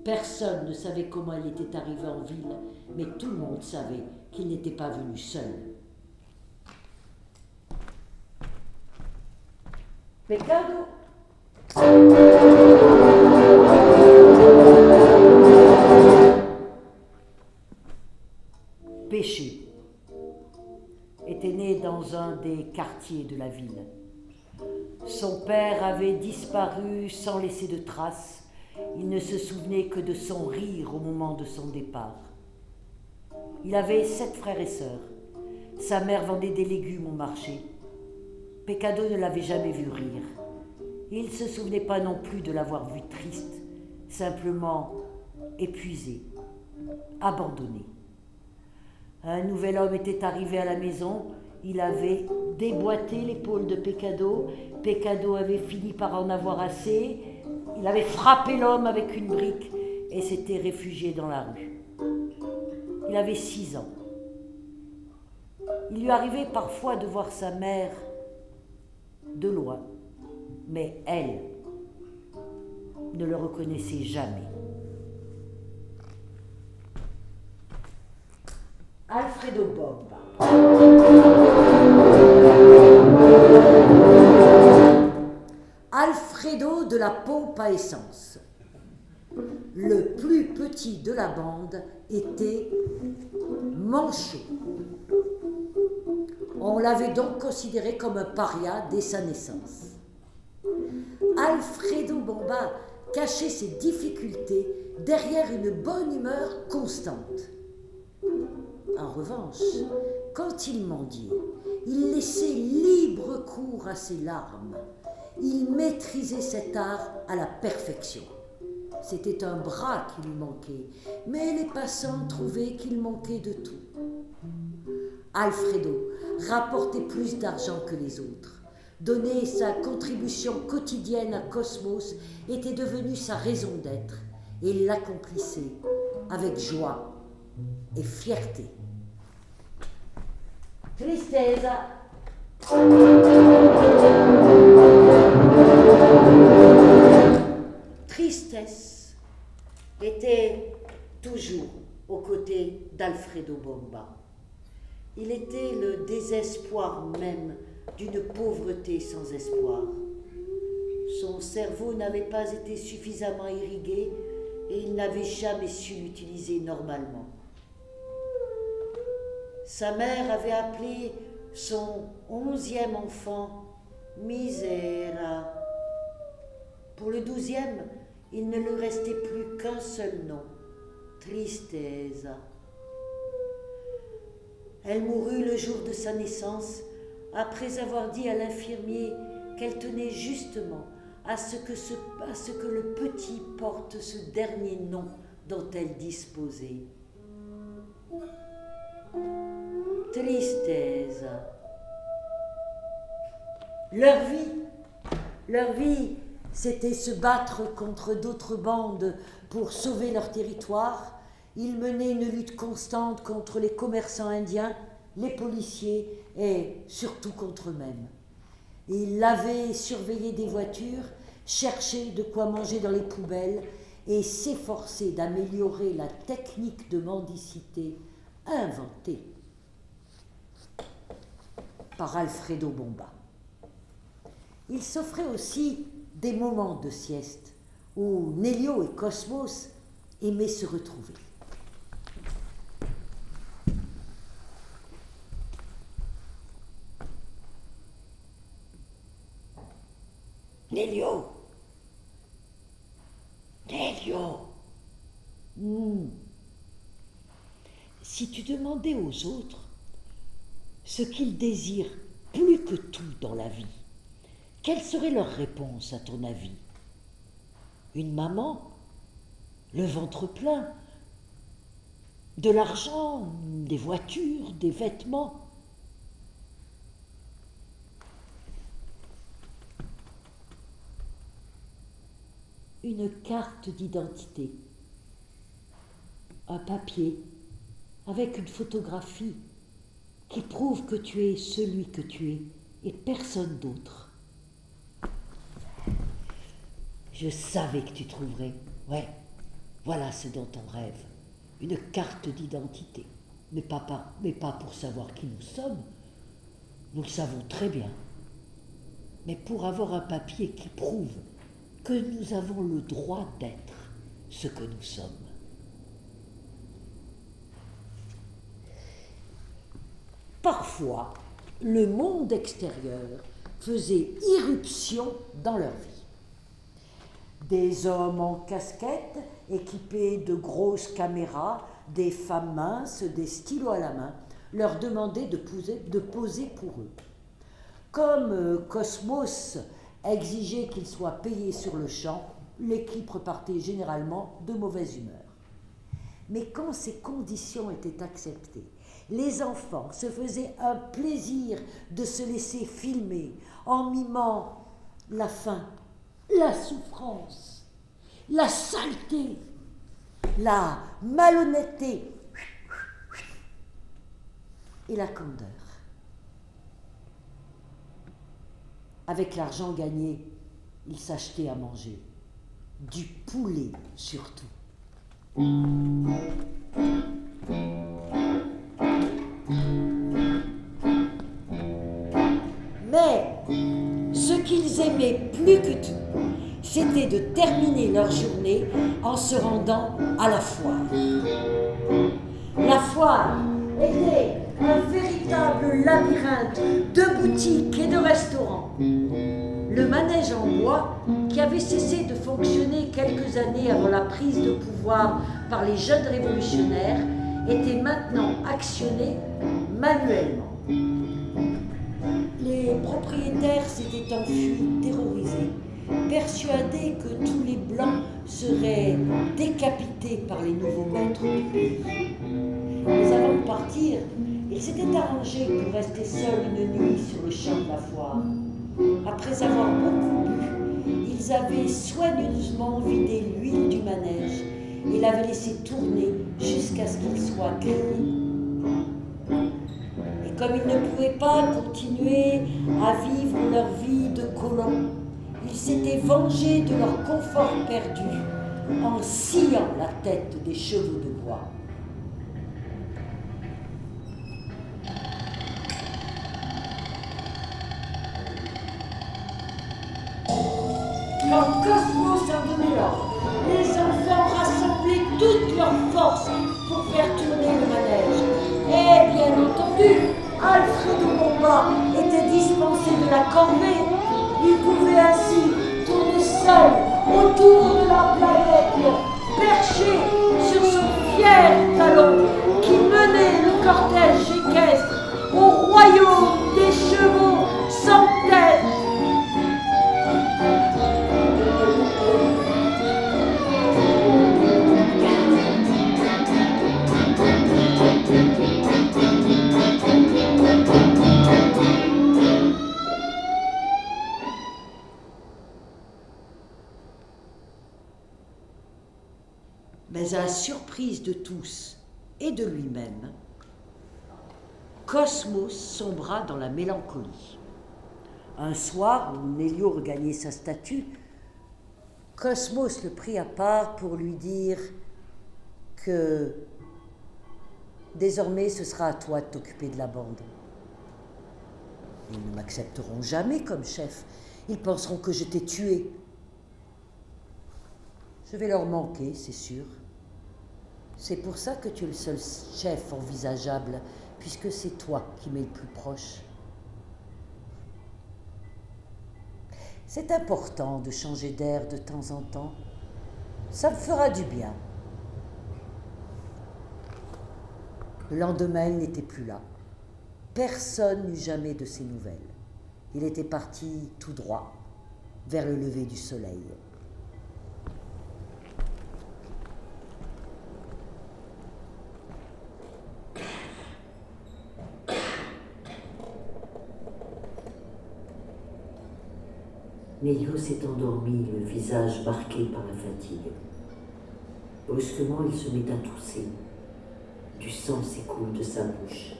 Personne ne savait comment il était arrivé en ville, mais tout le monde savait qu'il n'était pas venu seul. Pecado. Péché était né dans un des quartiers de la ville. Son père avait disparu sans laisser de traces. Il ne se souvenait que de son rire au moment de son départ. Il avait 7 frères et sœurs. Sa mère vendait des légumes au marché. Pecado ne l'avait jamais vu rire. Il ne se souvenait pas non plus de l'avoir vu triste, simplement épuisé, abandonné. Un nouvel homme était arrivé à la maison. Il avait déboîté l'épaule de Pecado. Pecado avait fini par en avoir assez. Il avait frappé l'homme avec une brique et s'était réfugié dans la rue. Il avait 6 ans. Il lui arrivait parfois de voir sa mère de loin, mais elle ne le reconnaissait jamais. Alfredo Bomba. Alfredo de la pompe à essence. Le plus petit de la bande était Manchot. On l'avait donc considéré comme un paria dès sa naissance. Alfredo Bomba cachait ses difficultés derrière une bonne humeur constante. En revanche, quand il mendiait, il laissait libre cours à ses larmes. Il maîtrisait cet art à la perfection. C'était un bras qui lui manquait, mais les passants trouvaient qu'il manquait de tout. Alfredo rapportait plus d'argent que les autres. Donner sa contribution quotidienne à Cosmos était devenu sa raison d'être, et il l'accomplissait avec joie et fierté. Tristeza. Tristesse était toujours aux côtés d'Alfredo Bomba. Il était le désespoir même d'une pauvreté sans espoir. Son cerveau n'avait pas été suffisamment irrigué et il n'avait jamais su l'utiliser normalement. Sa mère avait appelé son 11e enfant Misera. Pour le 12e, il ne lui restait plus qu'un seul nom, Tristeza. Elle mourut le jour de sa naissance, après avoir dit à l'infirmier qu'elle tenait justement à ce que le petit porte ce dernier nom dont elle disposait. Tristeza. Leur vie, c'était se battre contre d'autres bandes pour sauver leur territoire. Ils menaient une lutte constante contre les commerçants indiens, les policiers et surtout contre eux-mêmes. Ils lavaient et surveillaient des voitures, cherchaient de quoi manger dans les poubelles et s'efforçaient d'améliorer la technique de mendicité inventée par Alfredo Bomba. Ils s'offraient aussi des moments de sieste où Nélio et Cosmos aimaient se retrouver. Nélio. Si tu demandais aux autres ce qu'ils désirent plus que tout dans la vie, quelle serait leur réponse à ton avis? Une maman? Le ventre plein? De l'argent? Des voitures? Des vêtements? Une carte d'identité, un papier avec une photographie qui prouve que tu es celui que tu es et personne d'autre. Je savais que tu trouverais. Ouais, voilà ce dont on rêve. Une carte d'identité. Mais pas pour savoir qui nous sommes. Nous le savons très bien. Mais pour avoir un papier qui prouve que nous avons le droit d'être ce que nous sommes. Parfois, le monde extérieur faisait irruption dans leur vie. Des hommes en casquette, équipés de grosses caméras, des femmes minces, des stylos à la main, leur demandaient de poser pour eux. Comme Cosmos exigeait qu'ils soient payés sur le champ, l'équipe repartait généralement de mauvaise humeur. Mais quand ces conditions étaient acceptées, les enfants se faisaient un plaisir de se laisser filmer en mimant la faim, la souffrance, la saleté, la malhonnêteté et la candeur. Avec l'argent gagné, ils s'achetaient à manger, du poulet surtout. Mais ce qu'ils aimaient plus que tout, c'était de terminer leur journée en se rendant à la foire. La foire était un véritable labyrinthe de boutiques et de restaurants. Le manège en bois, qui avait cessé de fonctionner quelques années avant la prise de pouvoir par les jeunes révolutionnaires, était maintenant actionné manuellement. Les propriétaires s'étaient enfuis, terrorisés, persuadés que tous les Blancs seraient décapités par les nouveaux maîtres du pays. Mais avant de partir, ils s'étaient arrangés pour rester seuls une nuit sur le champ de la foire. Après avoir beaucoup bu, ils avaient soigneusement vidé l'huile du manège et l'avaient laissé tourner jusqu'à ce qu'il soit grillé. Et Comme ils ne pouvaient pas continuer à vivre leur vie de colons, ils s'étaient vengés de leur confort perdu en sciant la tête des chevaux de bois. Quand Cosmos a donné l'ordre, les enfants rassemblaient toutes leurs forces pour faire tourner le manège. Et bien entendu, Alfredo Bomba était dispensé de la corvée. Il pouvait ainsi tourner seul autour de la planète, perché sur son fier talon qui menait le cortège équestre au royaume des chevaux sans tête. Mais à la surprise de tous et de lui-même, Cosmos sombra dans la mélancolie. Un soir où Nélio regagnait sa statue, Cosmos le prit à part pour lui dire que désormais ce sera à toi de t'occuper de la bande. Ils ne m'accepteront jamais comme chef. Ils penseront que je t'ai tué. Je vais leur manquer, c'est sûr. C'est pour ça que tu es le seul chef envisageable, puisque c'est toi qui m'es le plus proche. C'est important de changer d'air de temps en temps. Ça me fera du bien. Le lendemain, il n'était plus là. Personne n'eut jamais de ses nouvelles. Il était parti tout droit, vers le lever du soleil. Nélio s'est endormi, le visage marqué par la fatigue. Brusquement, il se met à tousser. Du sang s'écoule de sa bouche.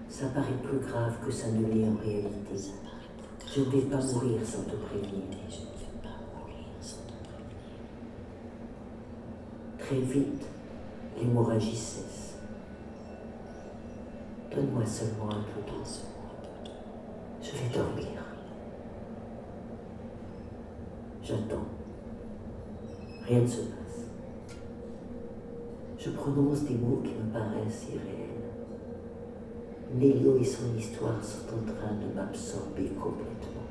Ça paraît plus grave que ça ne l'est en réalité. Je ne vais pas mourir sans te prévenir. Très vite, l'hémorragie cesse. Donne-moi seulement un peu d'eau. Je vais dormir. J'attends. Rien ne se passe. Je prononce des mots qui me paraissent irréels. Nélio et son histoire sont en train de m'absorber complètement.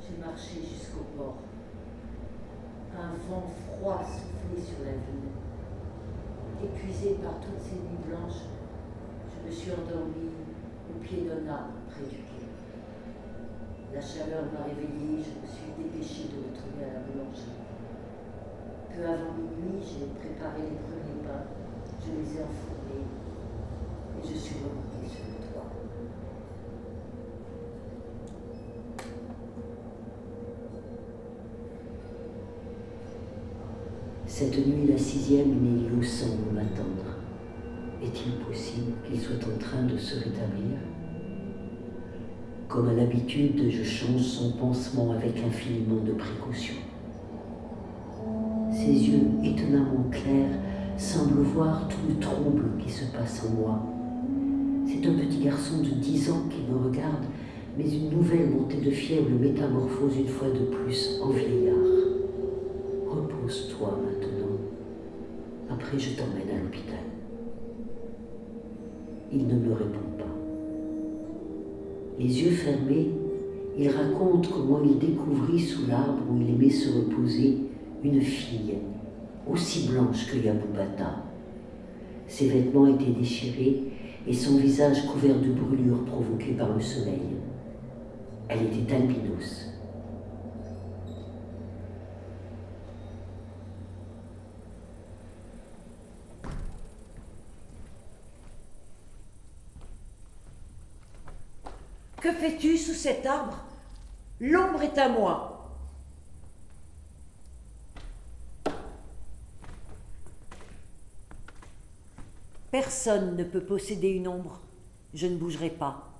J'ai marché jusqu'au port. Un vent froid soufflait sur la ville. Épuisé par toutes ces nuits blanches, je me suis endormi au pied d'un arbre près du quai. La chaleur m'a réveillée, je me suis dépêchée de retourner à la boulangerie. Peu avant minuit, j'ai préparé les premiers pains, je les ai enfournés et je suis remontée sur le toit. Cette nuit, la 6e, Nélio semble m'attendre. Est-il possible qu'il soit en train de se rétablir? Comme à l'habitude, je change son pansement avec infiniment de précaution. Ses yeux étonnamment clairs semblent voir tout le trouble qui se passe en moi. C'est un petit garçon de 10 ans qui me regarde, mais une nouvelle montée de fièvre le métamorphose une fois de plus en vieillard. Repose-toi maintenant. Après, je t'emmène à l'hôpital. Il ne me répond pas. Les yeux fermés, il raconte comment il découvrit sous l'arbre où il aimait se reposer une fille, aussi blanche que Yabubata. Ses vêtements étaient déchirés et son visage couvert de brûlures provoquées par le soleil. Elle était albinos. Que fais-tu sous cet arbre? L'ombre est à moi. Personne ne peut posséder une ombre. Je ne bougerai pas.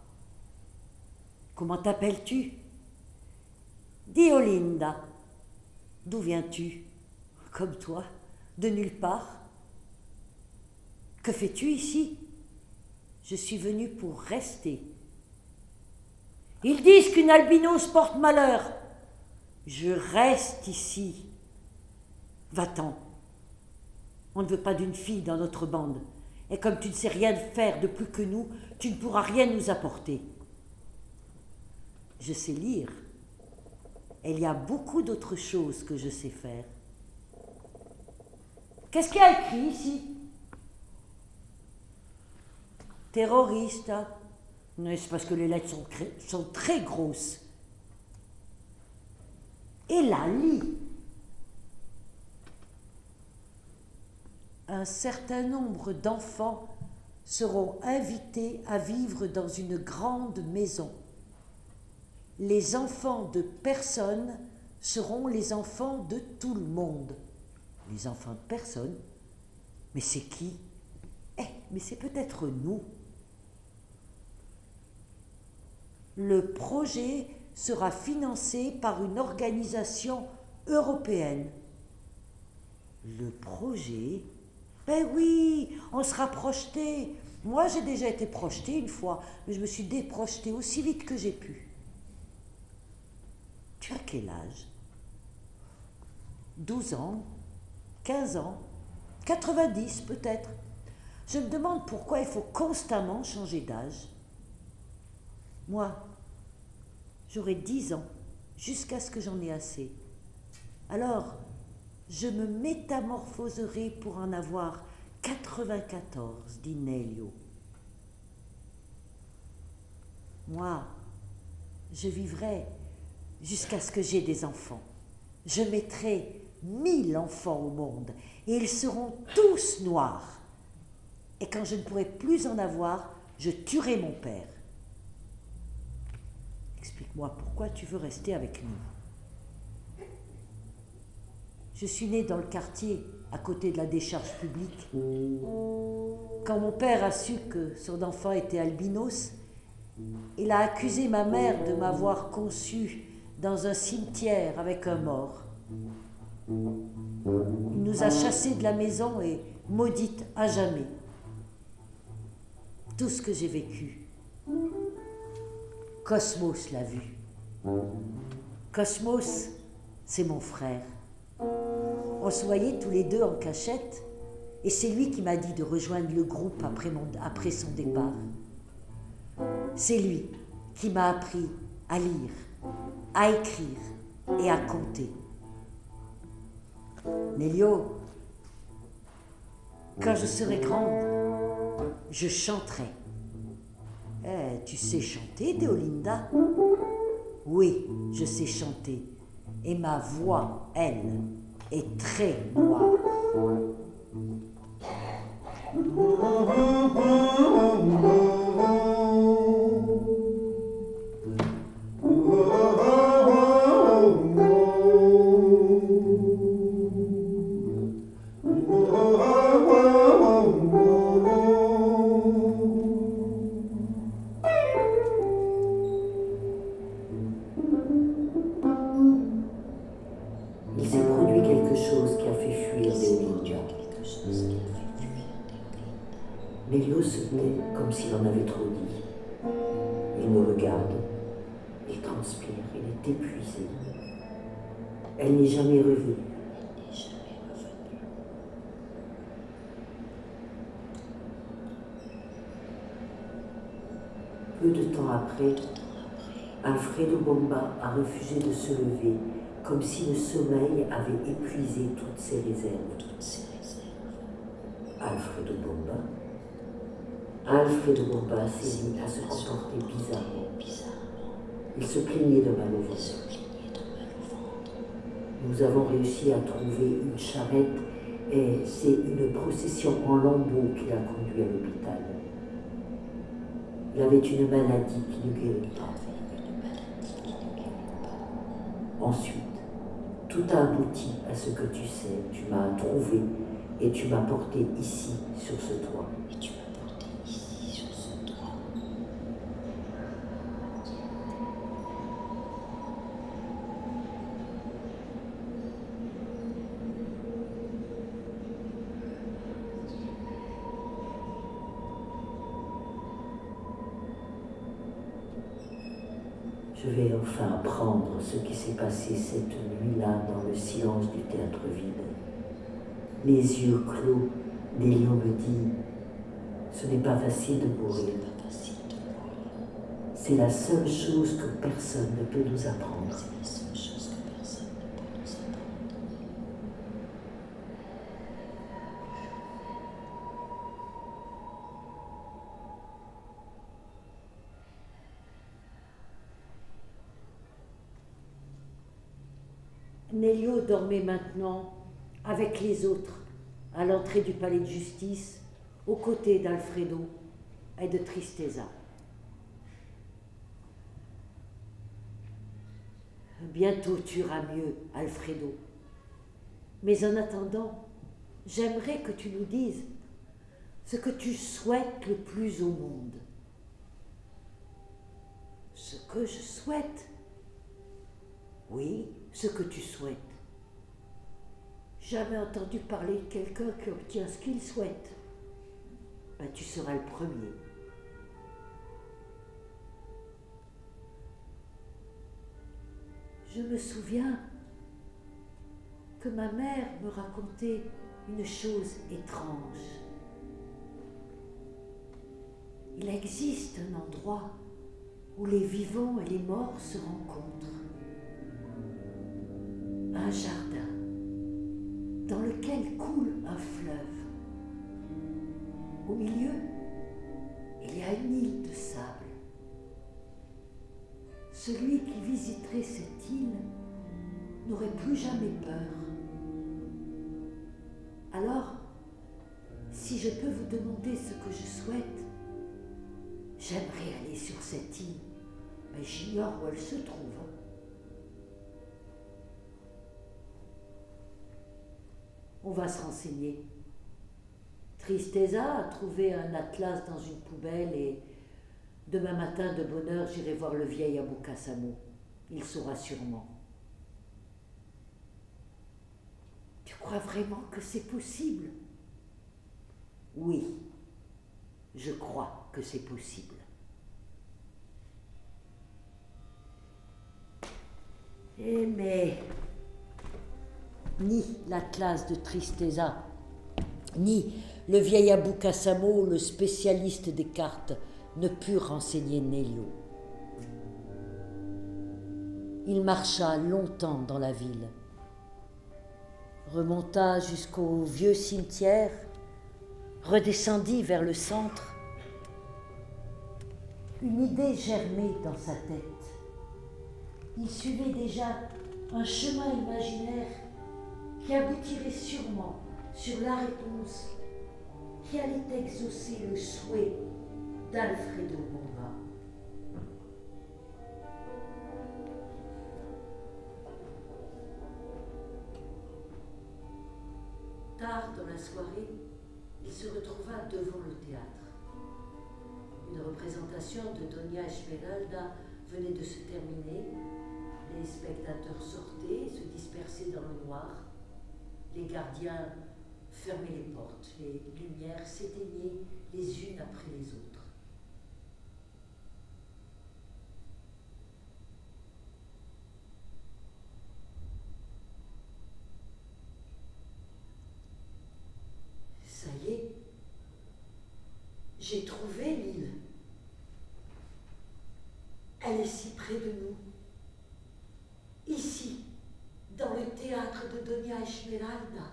Comment t'appelles-tu? Dis Olinda. D'où viens-tu? Comme toi, de nulle part. Que fais-tu ici? Je suis venue pour rester. Ils disent qu'une albinos porte malheur. Je reste ici. Va-t'en. On ne veut pas d'une fille dans notre bande. Et comme tu ne sais rien faire de plus que nous, tu ne pourras rien nous apporter. Je sais lire. Il y a beaucoup d'autres choses que je sais faire. Qu'est-ce qu'il y a écrit ici? Terroriste. Mais c'est parce que les lettres sont très grosses. Et là, lis. Un certain nombre d'enfants seront invités à vivre dans une grande maison. Les enfants de personne seront les enfants de tout le monde. Les enfants de personne? Mais c'est qui? Mais c'est peut-être nous. Le projet sera financé par une organisation européenne. Le projet? Ben oui, on sera projeté. Moi, j'ai déjà été projetée une fois, mais je me suis déprojetée aussi vite que j'ai pu. Tu as quel âge? 12 ans? 15 ans? 90 peut-être? Je me demande pourquoi il faut constamment changer d'âge. Moi, j'aurai 10 ans, jusqu'à ce que j'en ai assez. Alors, je me métamorphoserai pour en avoir 94, dit Nelio. Moi, je vivrai jusqu'à ce que j'ai des enfants. Je mettrai 1000 enfants au monde, et ils seront tous noirs. Et quand je ne pourrai plus en avoir, je tuerai mon père. Explique-moi pourquoi tu veux rester avec nous. Je suis née dans le quartier, à côté de la décharge publique. Quand mon père a su que son enfant était albinos, il a accusé ma mère de m'avoir conçue dans un cimetière avec un mort. Il nous a chassés de la maison et maudite à jamais. Tout ce que j'ai vécu, Cosmos l'a vu. Cosmos, c'est mon frère. On se voyait tous les deux en cachette, et c'est lui qui m'a dit de rejoindre le groupe après son départ. C'est lui qui m'a appris à lire, à écrire et à compter. Nelio, quand je serai grande, je chanterai. Tu sais chanter, Deolinda? Oui, je sais chanter. Et ma voix, elle, est très noire. Il s'est produit quelque chose qui a fait fuir Deolinda. Nelio se tait comme s'il en avait trop dit. Il me regarde, il transpire, il est épuisé. Elle n'est jamais revenue. Peu de temps après, Alfredo Bomba a refusé de se lever, comme si le sommeil avait épuisé toutes ses réserves. Alfredo Bomba s'est mis à se comporter bizarrement. Il se plaignait de mal au ventre. Nous avons réussi à trouver une charrette et c'est une procession en lambeaux qui l'a conduit à l'hôpital. Il avait une maladie qui ne guérit pas. Ensuite, tout a abouti à ce que tu sais. Tu m'as trouvé et tu m'as porté ici, sur ce toit. Je vais enfin apprendre ce qui s'est passé cette nuit-là dans le silence du théâtre vide. Les yeux clos, Nélio me dit « Ce n'est pas facile de mourir. C'est la seule chose que personne ne peut nous apprendre. » Nélio dormait maintenant avec les autres à l'entrée du palais de justice, aux côtés d'Alfredo et de Tristeza. Bientôt tu iras mieux, Alfredo. Mais en attendant, j'aimerais que tu nous dises ce que tu souhaites le plus au monde. Ce que je souhaite? Oui, ce que tu souhaites. Jamais entendu parler de quelqu'un qui obtient ce qu'il souhaite. Ben, tu seras le premier. Je me souviens que ma mère me racontait une chose étrange. Il existe un endroit où les vivants et les morts se rencontrent. Un jardin dans lequel coule un fleuve. Au milieu, il y a une île de sable. Celui qui visiterait cette île n'aurait plus jamais peur. Alors, si je peux vous demander ce que je souhaite, j'aimerais aller sur cette île, mais j'ignore où elle se trouve. On va se renseigner. Tristeza a trouvé un atlas dans une poubelle et demain matin, de bonne heure, j'irai voir le vieil Abou Kassamo. Il saura sûrement. Tu crois vraiment que c'est possible? Oui, je crois que c'est possible. Mais ni l'atlas de Tristeza, ni le vieil Abou Kassamo, le spécialiste des cartes, ne purent renseigner Nélio. Il marcha longtemps dans la ville, remonta jusqu'au vieux cimetière, redescendit vers le centre. Une idée germait dans sa tête. Il suivait déjà un chemin imaginaire qui aboutirait sûrement sur la réponse qui allait exaucer le souhait d'Alfredo Bomba. Tard dans la soirée, il se retrouva devant le théâtre. Une représentation de Doña Esmeralda venait de se terminer. Les spectateurs sortaient, se dispersaient dans le noir. Les gardiens fermaient les portes, les lumières s'éteignaient les unes après les autres. Ça y est, j'ai trouvé l'île. Elle est si près de nous. Ici, dans le théâtre de Doña Esmeralda.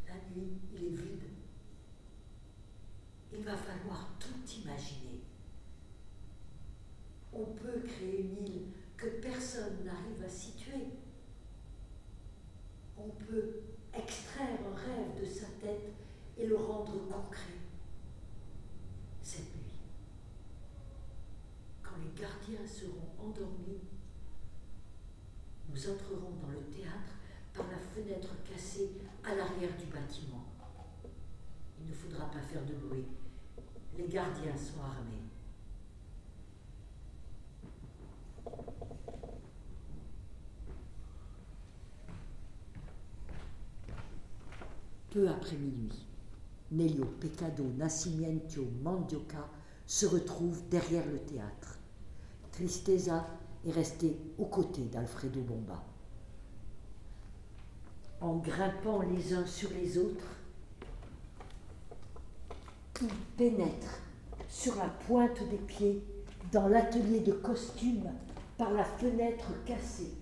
La nuit, il est vide. Il va falloir tout imaginer. On peut créer une île que personne n'arrive à situer. On peut extraire un rêve de sa tête et le rendre concret. Cette Nous entrerons dans le théâtre par la fenêtre cassée à l'arrière du bâtiment. Il ne faudra pas faire de bruit. Les gardiens sont armés. Peu après minuit, Nelio, Peccado, Nascimento, Mandioca se retrouvent derrière le théâtre. Tristeza est resté aux côtés d'Alfredo Bomba. En grimpant les uns sur les autres, ils pénètrent sur la pointe des pieds dans l'atelier de costumes par la fenêtre cassée.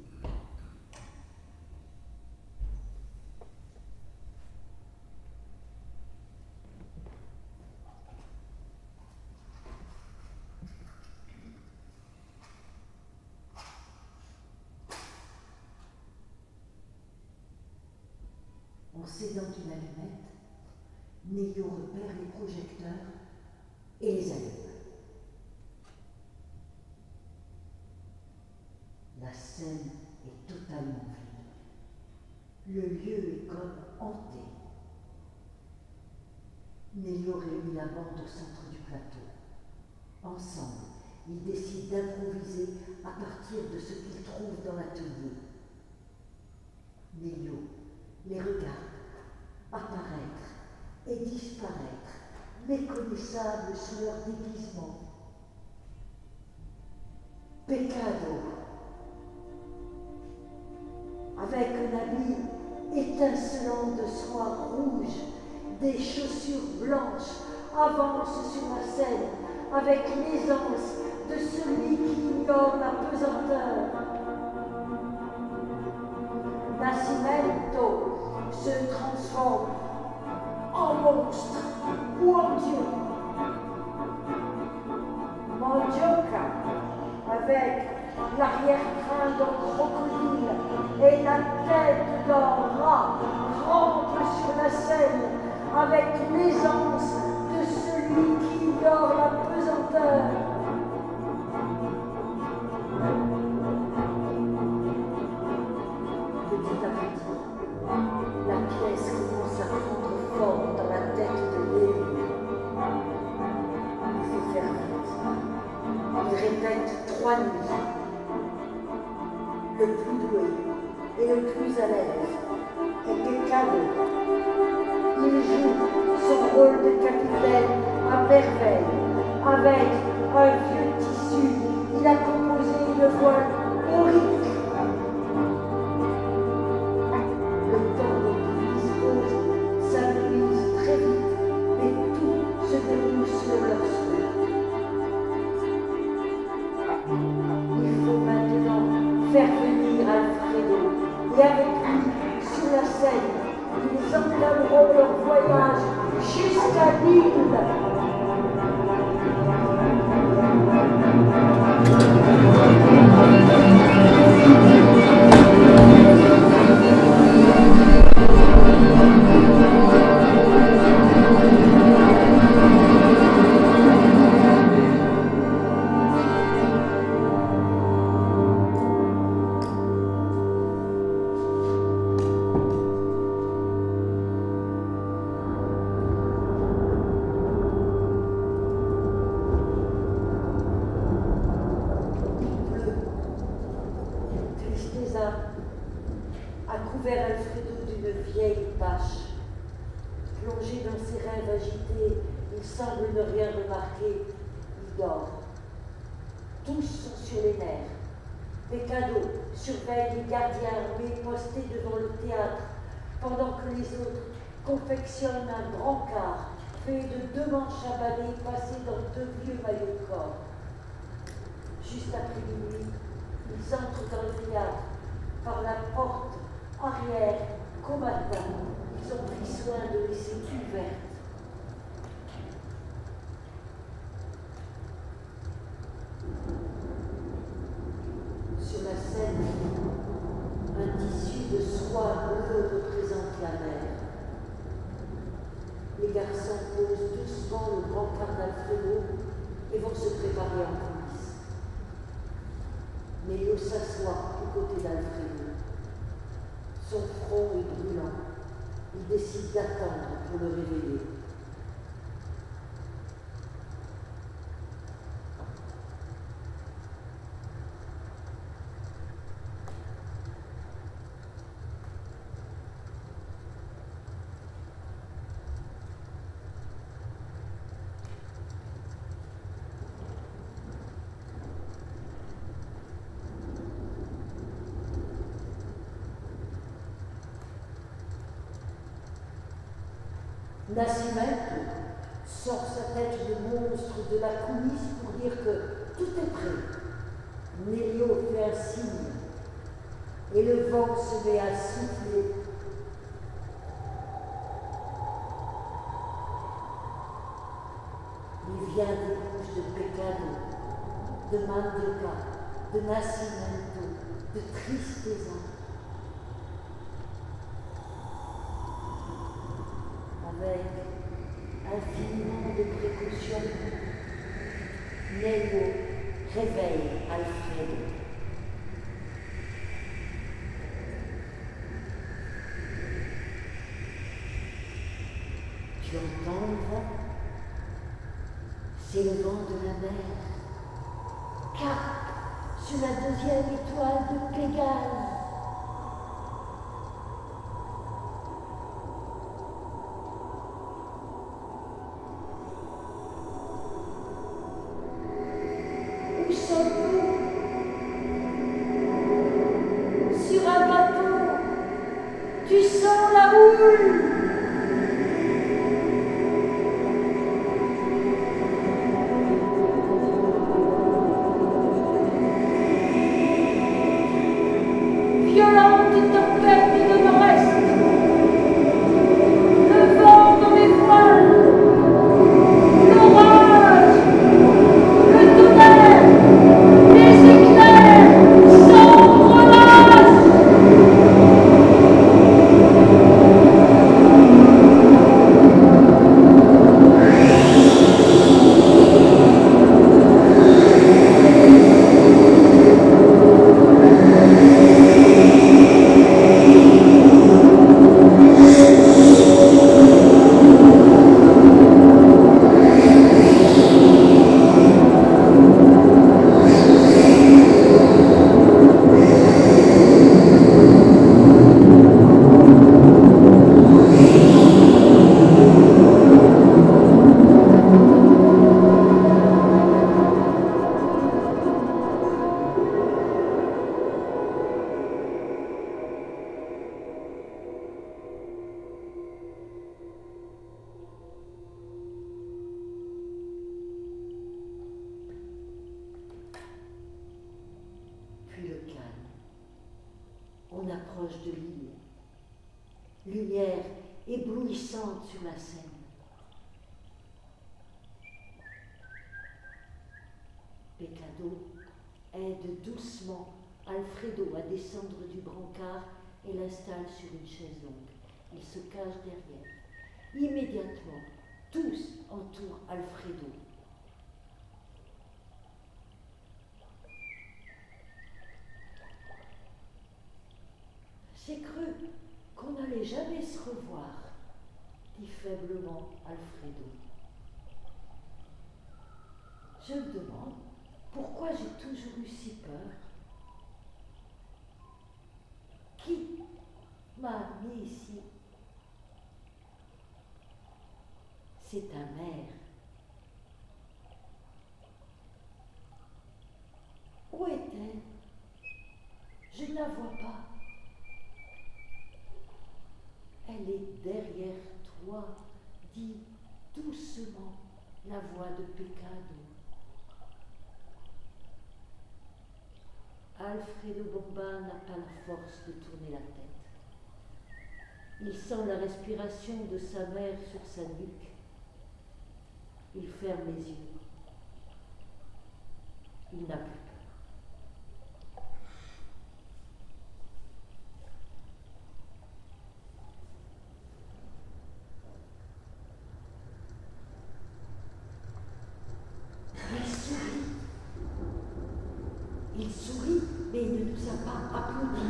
En s'aidant d'une allumette, Nelio repère les projecteurs et les allume. La scène est totalement vide. Le lieu est comme hanté. Nelio réunit la bande au centre du plateau. Ensemble, ils décident d'improviser à partir de ce qu'ils trouvent dans l'atelier. Nelio les regarde apparaître et disparaître, méconnaissables sous leur déguisement. Peccado, avec un habit étincelant de soie rouge, des chaussures blanches, avance sur la scène avec l'aisance de celui qui ignore la pesanteur. Nascimento se transforme en monstre ou en dieu. Mandioca, avec l'arrière-train d'un crocodile et la tête d'un rat, rampe sur la scène avec l'aisance de celui qui ignore la pesanteur. Petit à petit, la pièce commence à prendre forme dans la tête de Nelio. Il faut faire vite. Il répète 3 nuits. Le plus doué et le plus à l'aise est Peccado. Il joue son rôle de capitaine à merveille. Avec un vieux tissu, il a composé une voile aurique. Le temps dont il dispose s'amenuise très vite, mais tout se déroule sur leur souhait. Il faut maintenant faire venir Alfredo, et avec lui, sur la scène, ils entameront leur voyage jusqu'à l'île. A couvert Alfredo d'une vieille bâche. Plongé dans ses rêves agités, il semble ne rien remarquer. Il dort. Tous sont sur les nerfs. Peccado surveille les gardiens armés postés devant le théâtre, pendant que les autres confectionnent un brancard fait de 2 manches à balai passées dans 2 vieux maillots de corps. Juste après minuit, ils entrent dans le théâtre par la porte arrière combattant. Ils ont pris soin de laisser ouverte. Sur la scène, un tissu de soie bleue représente la mer. Les garçons posent doucement le brancard d'Alfredo et vont se préparer en coulisses. Nelio s'assoit aux côtés d'Alfredo. suffit d'attendre pour le réveiller. Nascimento sort sa tête de monstre de la coulisse pour dire que tout est prêt. Nelio fait un signe et le vent se met à souffler. Il vient des bouches de Peccado, de Manduca, de Nascimento, de Tristeza. Avec infiniment de précautions, Nelio réveille Alfredo. Tu entends le vent? C'est le vent de la mer. Cap sur la deuxième étoile de Pégase. Sur un bateau, tu sens la houle. Violente tempête de nord-est, le vent dans les voiles, l'orage, le tonnerre, les éclairs s'embrasent. On approche de l'île. Lumière éblouissante sur la Seine. Peccado aide doucement Alfredo à descendre du brancard et l'installe sur une chaise longue. Il se cache derrière. Immédiatement, tous entourent Alfredo. J'ai cru qu'on n'allait jamais se revoir, dit faiblement Alfredo. Je me demande pourquoi j'ai toujours eu si peur. Qui m'a mis ici? C'est ta mère. Où est-elle? Je ne la vois pas. Elle est derrière toi, dit doucement la voix de Peccado. Alfredo Bomba n'a pas la force de tourner la tête. Il sent la respiration de sa mère sur sa nuque. Il ferme les yeux. Il n'a plus peur. Il sourit, mais il ne nous a pas applaudi.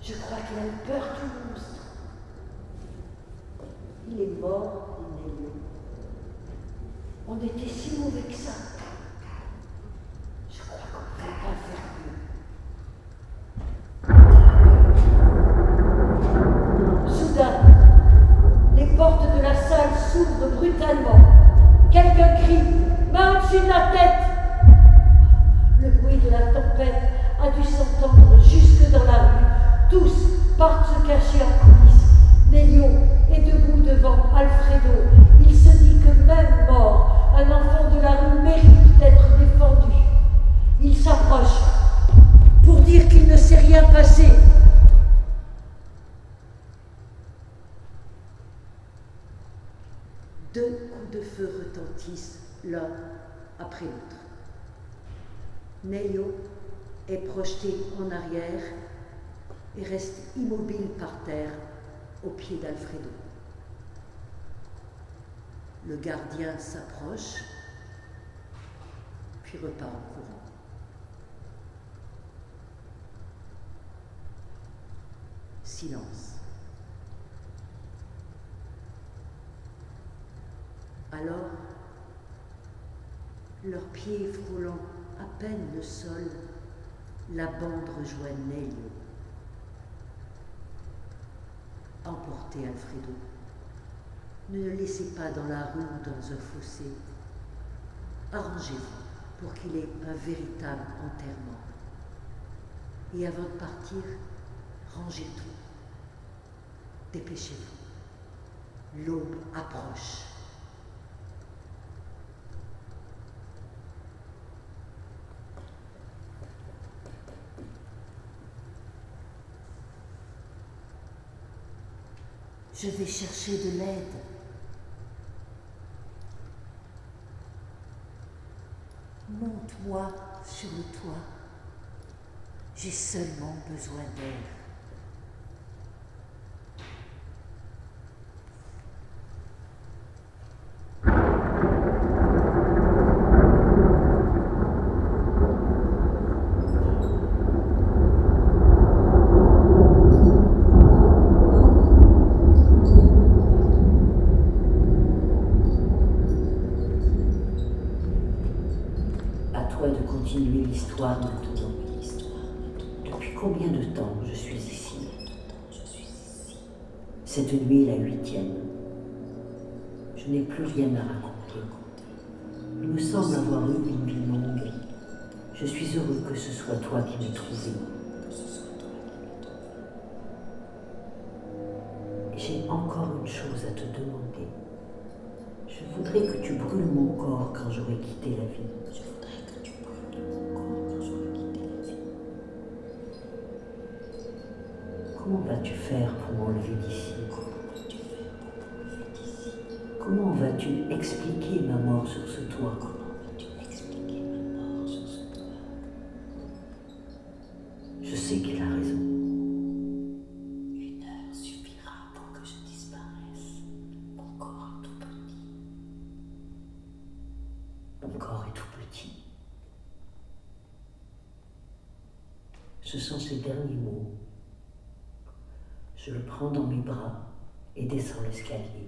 Je crois qu'il a eu peur du monstre. mort, dit Nelio. On était si mauvais que ça. Je crois qu'on ne peut pas faire mieux. Soudain, les portes de la salle s'ouvrent brutalement. Quelqu'un crie « Main au-dessus de la tête !» Le bruit de la tempête a dû s'entendre jusque dans la rue. Tous partent se cacher en coulisses. Nelio est debout devant Alfredo. Il se dit que même mort, un enfant de la rue mérite d'être défendu. Il s'approche pour dire qu'il ne s'est rien passé. Deux coups de feu retentissent l'un après l'autre. Nelio est projeté en arrière et reste immobile par terre au pied d'Alfredo. Le gardien s'approche, puis repart en courant. Silence. Alors, leurs pieds frôlant à peine le sol, la bande rejoint Nelio. Emportez Alfredo. Ne le laissez pas dans la rue ou dans un fossé. Arrangez-vous pour qu'il ait un véritable enterrement. Et avant de partir, rangez tout. Dépêchez-vous. L'aube approche. Je vais chercher de l'aide. Monte-moi sur le toit. J'ai seulement besoin d'air. Continuer l'histoire maintenant. Depuis combien de temps je suis ici? Cette nuit est la 8e. Je n'ai plus rien à raconter. Il me semble avoir eu une vie longue. Je suis heureux que ce soit toi qui m'aies trouvé. J'ai encore une chose à te demander. Je voudrais que tu brûles mon corps quand j'aurai quitté la vie. Comment vas-tu faire pour m'enlever d'ici? Comment vas-tu expliquer ma mort sur ce toit? Je sais qu'il a raison. Une heure suffira pour que je disparaisse. Mon corps est tout petit. Mon corps est tout petit. Ce sont ces derniers mots. Je le prends dans mes bras et descends l'escalier.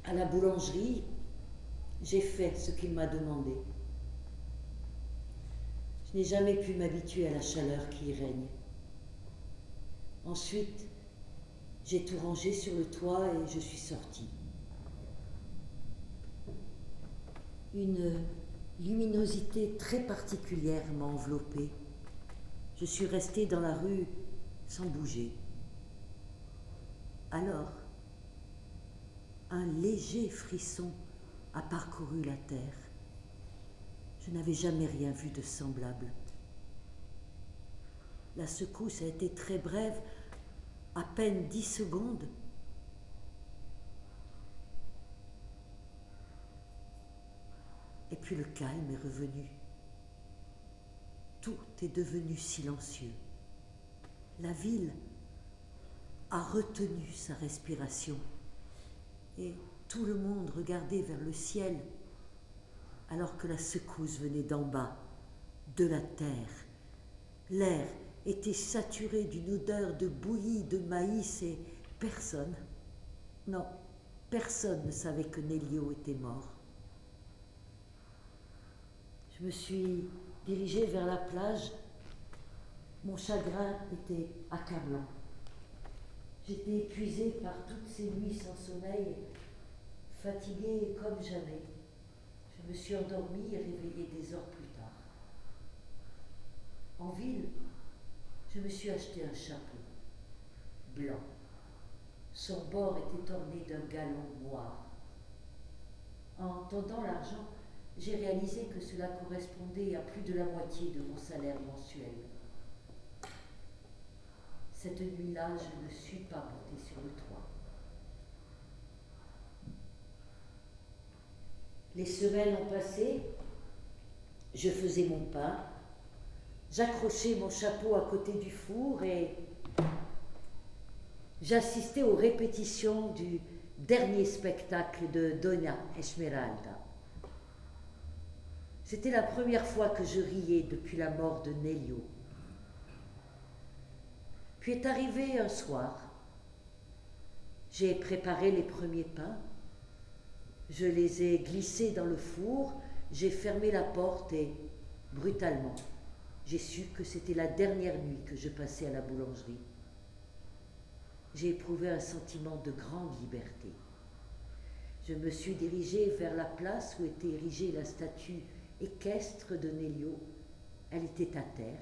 À la boulangerie, j'ai fait ce qu'il m'a demandé. Je n'ai jamais pu m'habituer à la chaleur qui y règne. Ensuite, j'ai tout rangé sur le toit et je suis sortie. Une luminosité très particulière m'a enveloppée. Je suis restée dans la rue sans bouger. Alors, un léger frisson a parcouru la terre. Je n'avais jamais rien vu de semblable. La secousse a été très brève, à peine 10 secondes. Et puis le calme est revenu. Tout est devenu silencieux. La ville a retenu sa respiration et tout le monde regardait vers le ciel alors que la secousse venait d'en bas, de la terre. L'air était saturé d'une odeur de bouillie de maïs et personne, non, personne ne savait que Nélio était mort. Je me suis dirigée vers la plage. Mon chagrin était accablant. J'étais épuisée par toutes ces nuits sans sommeil, fatiguée comme jamais. Je me suis endormie et réveillée des heures plus tard. En ville, je me suis acheté un chapeau blanc. Son bord était orné d'un galon noir. En tendant l'argent, j'ai réalisé que cela correspondait à plus de la moitié de mon salaire mensuel. Cette nuit-là, je ne suis pas montée sur le toit. Les semaines ont passé, je faisais mon pain, j'accrochais mon chapeau à côté du four et j'assistais aux répétitions du dernier spectacle de Dona Esmeralda. C'était la première fois que je riais depuis la mort de Nélio. Puis est arrivé un soir. J'ai préparé les premiers pains. Je les ai glissés dans le four, j'ai fermé la porte et, brutalement, j'ai su que c'était la dernière nuit que je passais à la boulangerie. J'ai éprouvé un sentiment de grande liberté. Je me suis dirigée vers la place où était érigée la statue équestre de Nélio. Elle était à terre.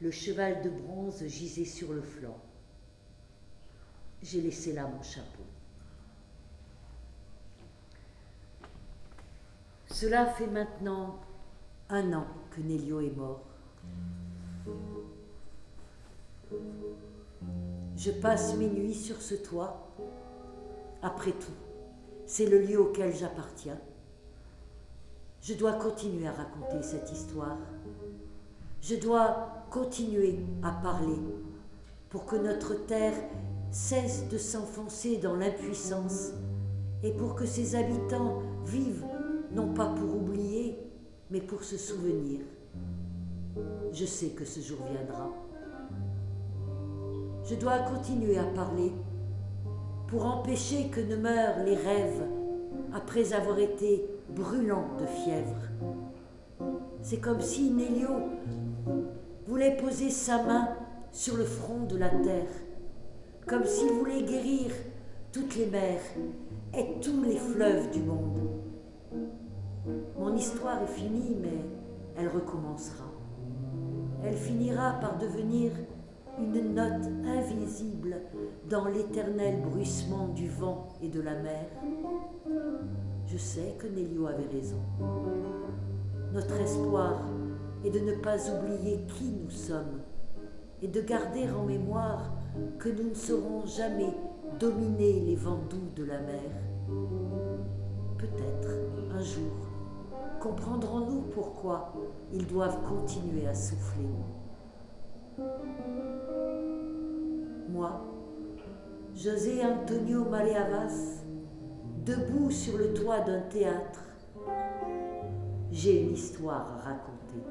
Le cheval de bronze gisait sur le flanc. J'ai laissé là mon chapeau. Cela fait maintenant 1 an que Nélio est mort. Je passe mes nuits sur ce toit. Après tout, c'est le lieu auquel j'appartiens. Je dois continuer à raconter cette histoire. Je dois continuer à parler pour que notre terre cesse de s'enfoncer dans l'impuissance et pour que ses habitants vivent non pas pour oublier, mais pour se souvenir. Je sais que ce jour viendra. Je dois continuer à parler pour empêcher que ne meurent les rêves après avoir été brûlants de fièvre. C'est comme si Nélio voulait poser sa main sur le front de la terre, comme s'il voulait guérir toutes les mers et tous les fleuves du monde. Mon histoire est finie, mais elle recommencera. Elle finira par devenir une note invisible dans l'éternel bruissement du vent et de la mer. Je sais que Nélio avait raison. Notre espoir est de ne pas oublier qui nous sommes et de garder en mémoire que nous ne saurons jamais dominer les vents doux de la mer. Peut-être, un jour, comprendrons-nous pourquoi ils doivent continuer à souffler. Moi, José Antonio Maleavas, debout sur le toit d'un théâtre, j'ai une histoire à raconter.